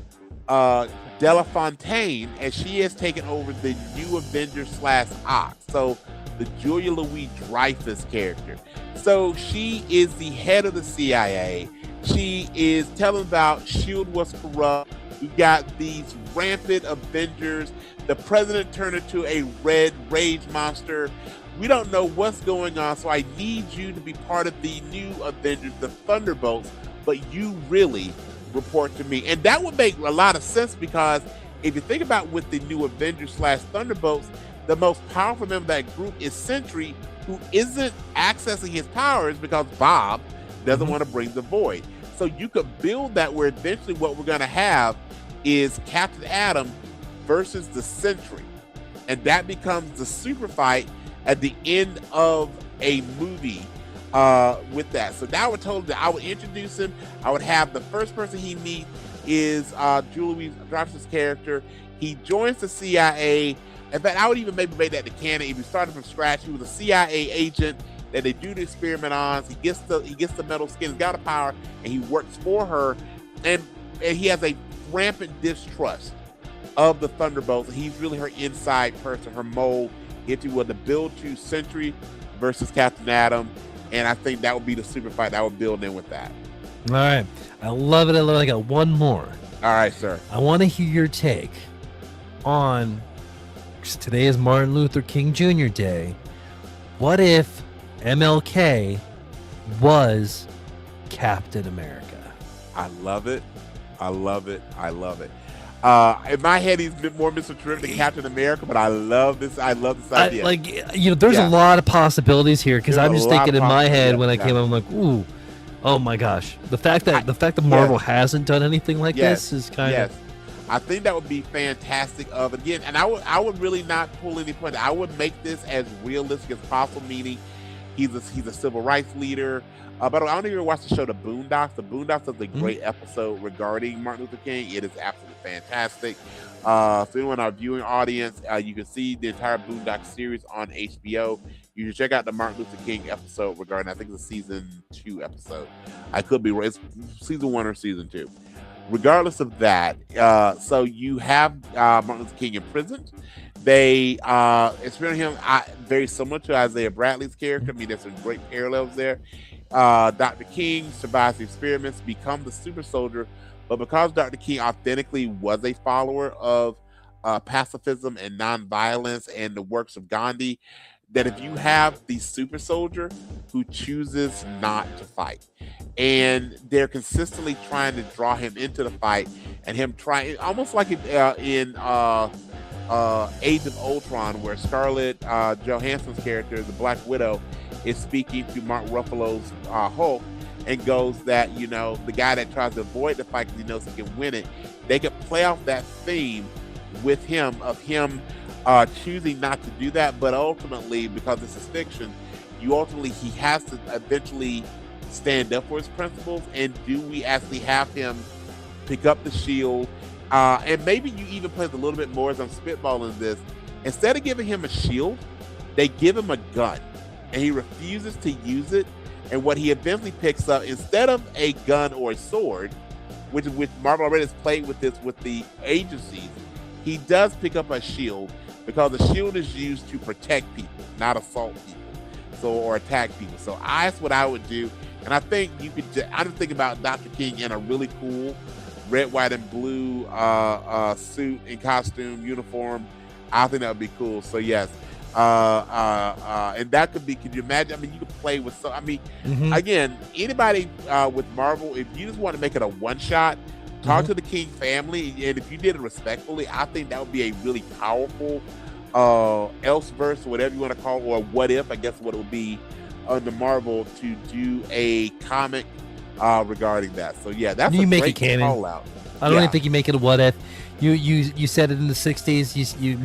Delafontaine, and she has taken over the New Avengers /Ox. So the Julia Louis-Dreyfus character. So she is the head of the CIA. She is telling about SHIELD was corrupt. We got these rampant Avengers. The president turned into a red rage monster. We don't know what's going on, so I need you to be part of the new Avengers, the Thunderbolts, but you really report to me. And that would make a lot of sense, because if you think about with the new Avengers /Thunderbolts, the most powerful member of that group is Sentry, who isn't accessing his powers because Bob doesn't want to bring the Void. So you could build that where eventually what we're going to have is Captain Atom versus the Sentry. And that becomes the super fight at the end of a movie with that. So now we're told that I would introduce him. I would have the first person he meets is Julia Louis-Dreyfus' character. He joins the CIA. In fact, I would even maybe make that the canon. If you started from scratch, he was a CIA agent that they do the experiment on. He gets the metal skin, he's got a power, and he works for her. And he has a rampant distrust of the Thunderbolts. He's really her inside person, her mold, if you will, to build to Sentry versus Captain Atom. And I think that would be the super fight that would build in with that. All right. I love it. I got one more. All right, sir. I want to hear your take on, today is Martin Luther King Jr. Day. What if MLK was Captain America. I love it. I love it. I love it. In my head, he's a bit more Mr. Terrific than Captain America, but I love this. I love this idea. There's a lot of possibilities here because There's I'm a just lot thinking of in my head when I possibilities, came, I'm like, ooh, oh my gosh, the fact that Marvel hasn't done anything like this is kind of. I think that would be fantastic. Again, and I would really not pull any point. I would make this as realistic as possible. Meaning, he's a civil rights leader. But I don't know if you ever watched the show The Boondocks. The Boondocks is a great episode regarding Martin Luther King. It is absolutely fantastic. So anyone in our viewing audience, you can see the entire Boondocks series on HBO. You should check out the Martin Luther King episode regarding, I think it's a season 2 episode. I could be right. It's season 1 or season 2. Regardless of that, so you have Martin Luther King imprisoned. They experience him very similar to Isaiah Bradley's character. I mean, there's some great parallels there. Dr. King survives the experiments, becomes the super soldier, but because Dr. King authentically was a follower of pacifism and nonviolence and the works of Gandhi, that if you have the super soldier who chooses not to fight, and they're consistently trying to draw him into the fight, and him trying, almost like in Age of Ultron, where Scarlett Johansson's character, the Black Widow, is speaking to Mark Ruffalo's Hulk, and goes that, the guy that tries to avoid the fight because he knows he can win it, they could play off that theme with him, of him choosing not to do that, but ultimately, because this is fiction, he has to eventually stand up for his principles. And do we actually have him pick up the shield? And maybe you even play a little bit more, as I'm spitballing this. Instead of giving him a shield, they give him a gun, and he refuses to use it. And what he eventually picks up, instead of a gun or a sword, which Marvel already has played with this with the agencies, he does pick up a shield, because the shield is used to protect people, not assault people, or attack people. So that's what I would do. And I think I'm just thinking about Dr. King in a really cool red, white, and blue suit and costume uniform. I think that would be cool. So yes. And that could you imagine? I mean, you could play with again, anybody with Marvel, if you just want to make it a one shot, talk to the King family, and if you did it respectfully, I think that would be a really powerful Elseverse, or whatever you want to call it, or what if, I guess what it would be under Marvel, to do a comic regarding that. So yeah, that's you a make great it canon. call out. I don't even think you make it a what if. You said it in the 60s. You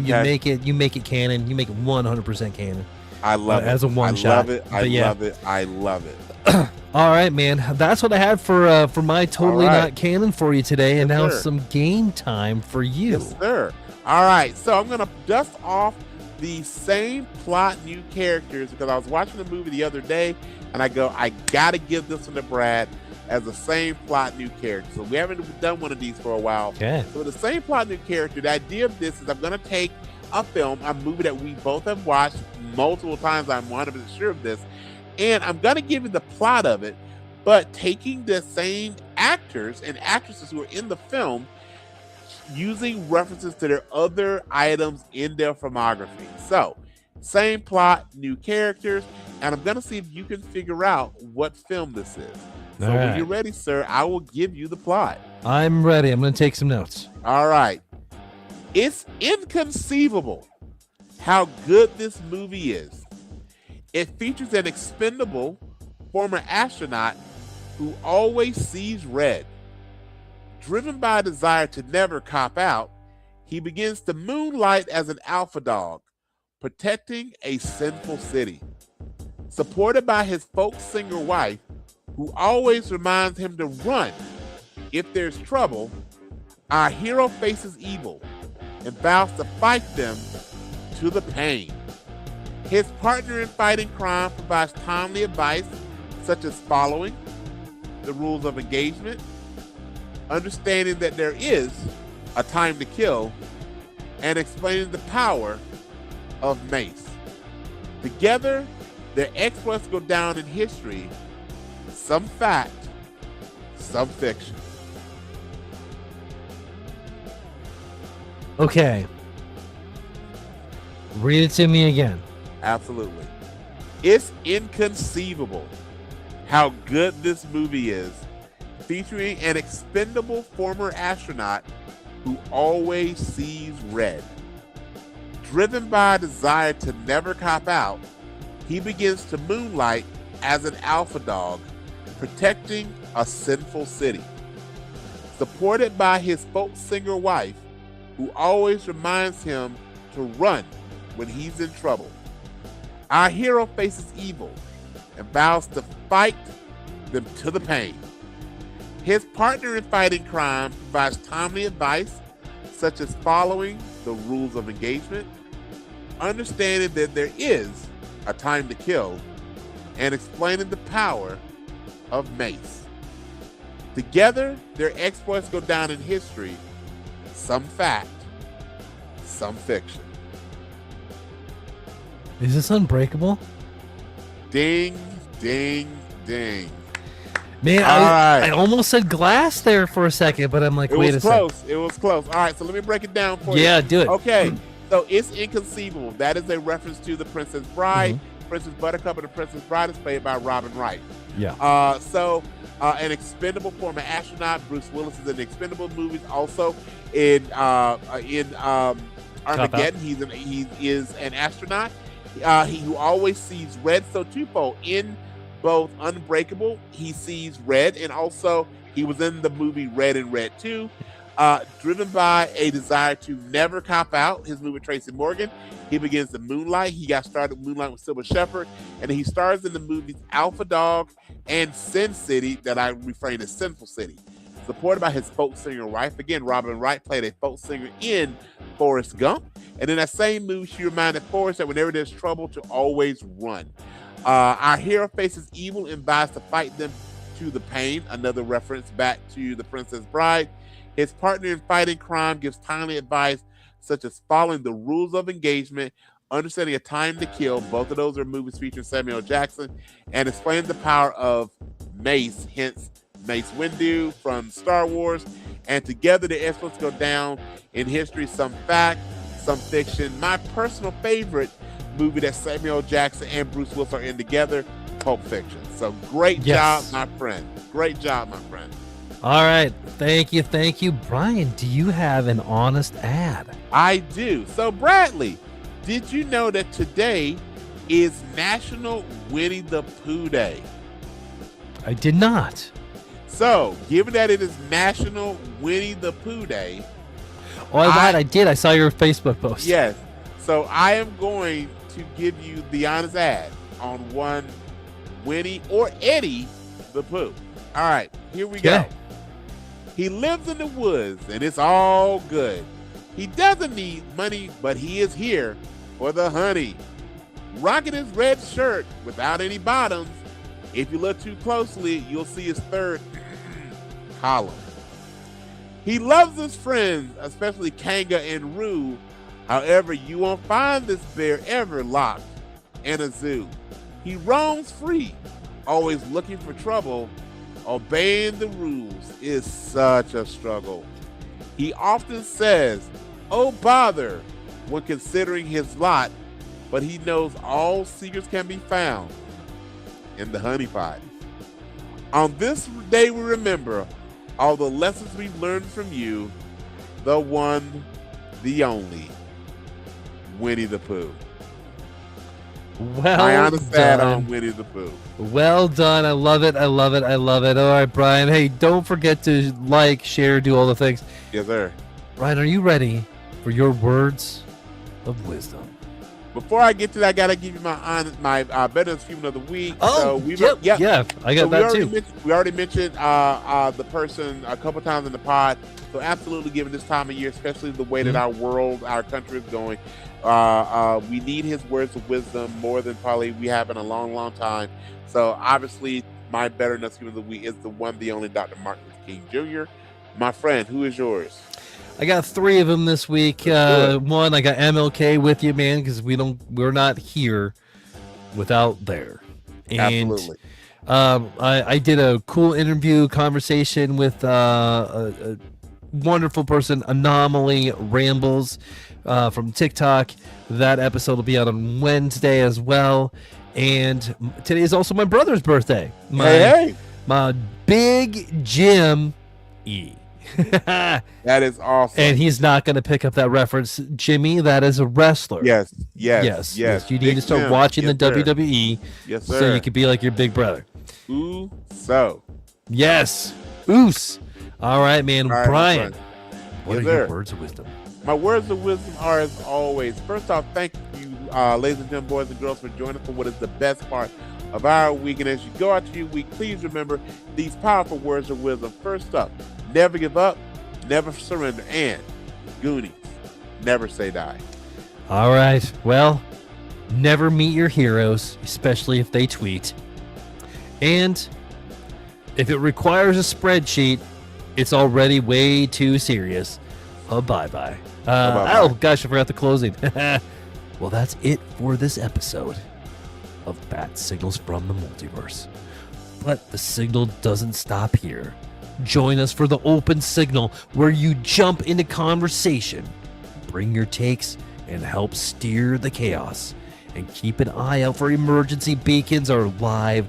make it canon. You make it 100% canon. I love it as a one shot. I love it. I love it. All right, man. That's what I had for my totally not canon for you today. And now it's some game time for you. Yes, sir. All right. So I'm gonna dust off the same plot, new characters, because I was watching the movie the other day, and I gotta give this one to Brad as the same plot, new character. So we haven't done one of these for a while. Okay. So the same plot, new character. The idea of this is I'm gonna take a movie that we both have watched multiple times. I'm 100% sure of this. And I'm going to give you the plot of it, but taking the same actors and actresses who are in the film, using references to their other items in their filmography. So, same plot, new characters, and I'm going to see if you can figure out what film this is. So when you're ready, sir, I will give you the plot. I'm ready. I'm going to take some notes. All right. It's inconceivable how good this movie is. It features an expendable former astronaut who always sees red. Driven by a desire to never cop out, he begins to moonlight as an alpha dog, protecting a sinful city. Supported by his folk singer wife, who always reminds him to run if there's trouble, our hero faces evil and vows to fight them to the pain. His partner in fighting crime provides timely advice, such as following the rules of engagement, understanding that there is a time to kill, and explaining the power of mace. Together, their exploits go down in history, some fact, some fiction. Okay. Read it to me again. Absolutely. It's inconceivable how good this movie is, featuring an expendable former astronaut who always sees red. Driven by a desire to never cop out, he begins to moonlight as an alpha dog, protecting a sinful city. Supported by his folk singer wife, who always reminds him to run when he's in trouble. Our hero faces evil and vows to fight them to the pain. His partner in fighting crime provides timely advice, such as following the rules of engagement, understanding that there is a time to kill, and explaining the power of mace. Together, their exploits go down in history, some fact, some fiction. Is this Unbreakable? Ding, ding, ding. Man, All right. I almost said Glass there for a second, but I'm like, It wait a was second. close. It was close. All right, so let me break it down for you. Yeah, do it. Okay, so it's Inconceivable. That is a reference to The Princess Bride. Princess Buttercup and The Princess Bride is played by Robin Wright. Yeah. An expendable former astronaut. Bruce Willis is in the Expendable movies. Also in Armageddon, he is an astronaut. He who always sees red. So twofold. In both Unbreakable, he sees red, and also he was in the movie Red and Red 2. Driven by a desire to never cop out, his movie Tracy Morgan, he begins to moonlight. He got started moonlight with Sybil Shepherd, and he stars in the movies Alpha Dog and Sin City, that I refrain as Sinful City. Supported by his folk singer wife. Again, Robin Wright played a folk singer in Forrest Gump. And in that same movie, she reminded Forrest that whenever there's trouble, to always run. Our hero faces evil and vows to fight them to the pain. Another reference back to The Princess Bride. His partner in fighting crime gives timely advice, such as following the rules of engagement, understanding a time to kill. Both of those are movies featuring Samuel L. Jackson, and explains the power of mace, hence Mace Windu from Star Wars. And together the exploits go down in history, some fact, some fiction. My personal favorite movie that Samuel L. Jackson and Bruce Willis are in together, Pulp Fiction. So great job, my friend. Great job, my friend. All right. Thank you. Brian, do you have an honest ad? I do. So Bradley, did you know that today is National Winnie the Pooh Day? I did not. So, given that it is National Winnie the Pooh Day. Oh, I did. I saw your Facebook post. Yes. So I am going to give you the honest ad on one Winnie or Eddie the Pooh. All right, here we go. He lives in the woods and it's all good. He doesn't need money, but he is here for the honey. Rocking his red shirt without any bottoms. If you look too closely, you'll see his third column. He loves his friends, especially Kanga and Roo. However, you won't find this bear ever locked in a zoo. He roams free, always looking for trouble. Obeying the rules is such a struggle. He often says, "Oh bother," when considering his lot, but he knows all secrets can be found in the honey pot. On this day we remember all the lessons we've learned from you, the one, the only, Winnie the Pooh. Well My honest ad done. on Winnie the Pooh. Well done. I love it. All right, Brian. Hey, don't forget to like, share, do all the things. Yes, sir. Brian, are you ready for your words of wisdom? Before I get to that, I gotta give you my better achievement of the week. Oh, so yeah, I got that too. We already mentioned the person a couple times in the pod. So absolutely, given this time of year, especially the way that our world, our country is going, we need his words of wisdom more than probably we have in a long, long time. So obviously, my better achievement of the week is the one, the only Dr. Martin Luther King Jr. My friend, who is yours? I got 3 of them this week. One, I got MLK with you, man, because we're not here without there. And, Absolutely. I did a cool interview conversation with a wonderful person, Anomaly Rambles, from TikTok. That episode will be out on Wednesday as well. And today is also my brother's birthday. Hey. My big Jim E. That is awesome. And he's not going to pick up that reference. Jimmy, that is a wrestler. Yes. You need Big to start Jim. watching Yes, the sir. WWE Yes, sir. so you can be like your big brother. Ooh, so. Yes. Oos. All right, man. All right, Brian, my friend. what Yes, are your sir. words of wisdom? My words of wisdom are, as always, first off, thank you, ladies and gentlemen, boys and girls, for joining us for what is the best part of our week. And as you go out to your week, please remember these powerful words of wisdom. First up, never give up, never surrender, and Goonies, never say die. All right. Well, never meet your heroes, especially if they tweet. And if it requires a spreadsheet, it's already way too serious. Bye-bye. Bye-bye. Oh, gosh, I forgot the closing. Well, that's it for this episode of Bat Signals from the Multiverse. But the signal doesn't stop here. Join us for the open signal, where you jump into conversation, bring your takes, and help steer the chaos. And keep an eye out for emergency beacons or live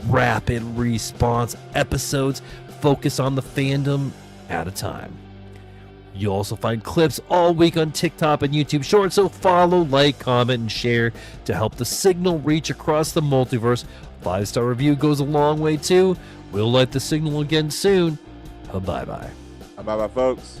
rapid response episodes focus on the fandom at a time. You'll also find clips all week on TikTok and YouTube Shorts, so follow, like, comment, and share to help the signal reach across the multiverse. 5-star review goes a long way too. We'll light the signal again soon. Bye-bye. Bye-bye, folks.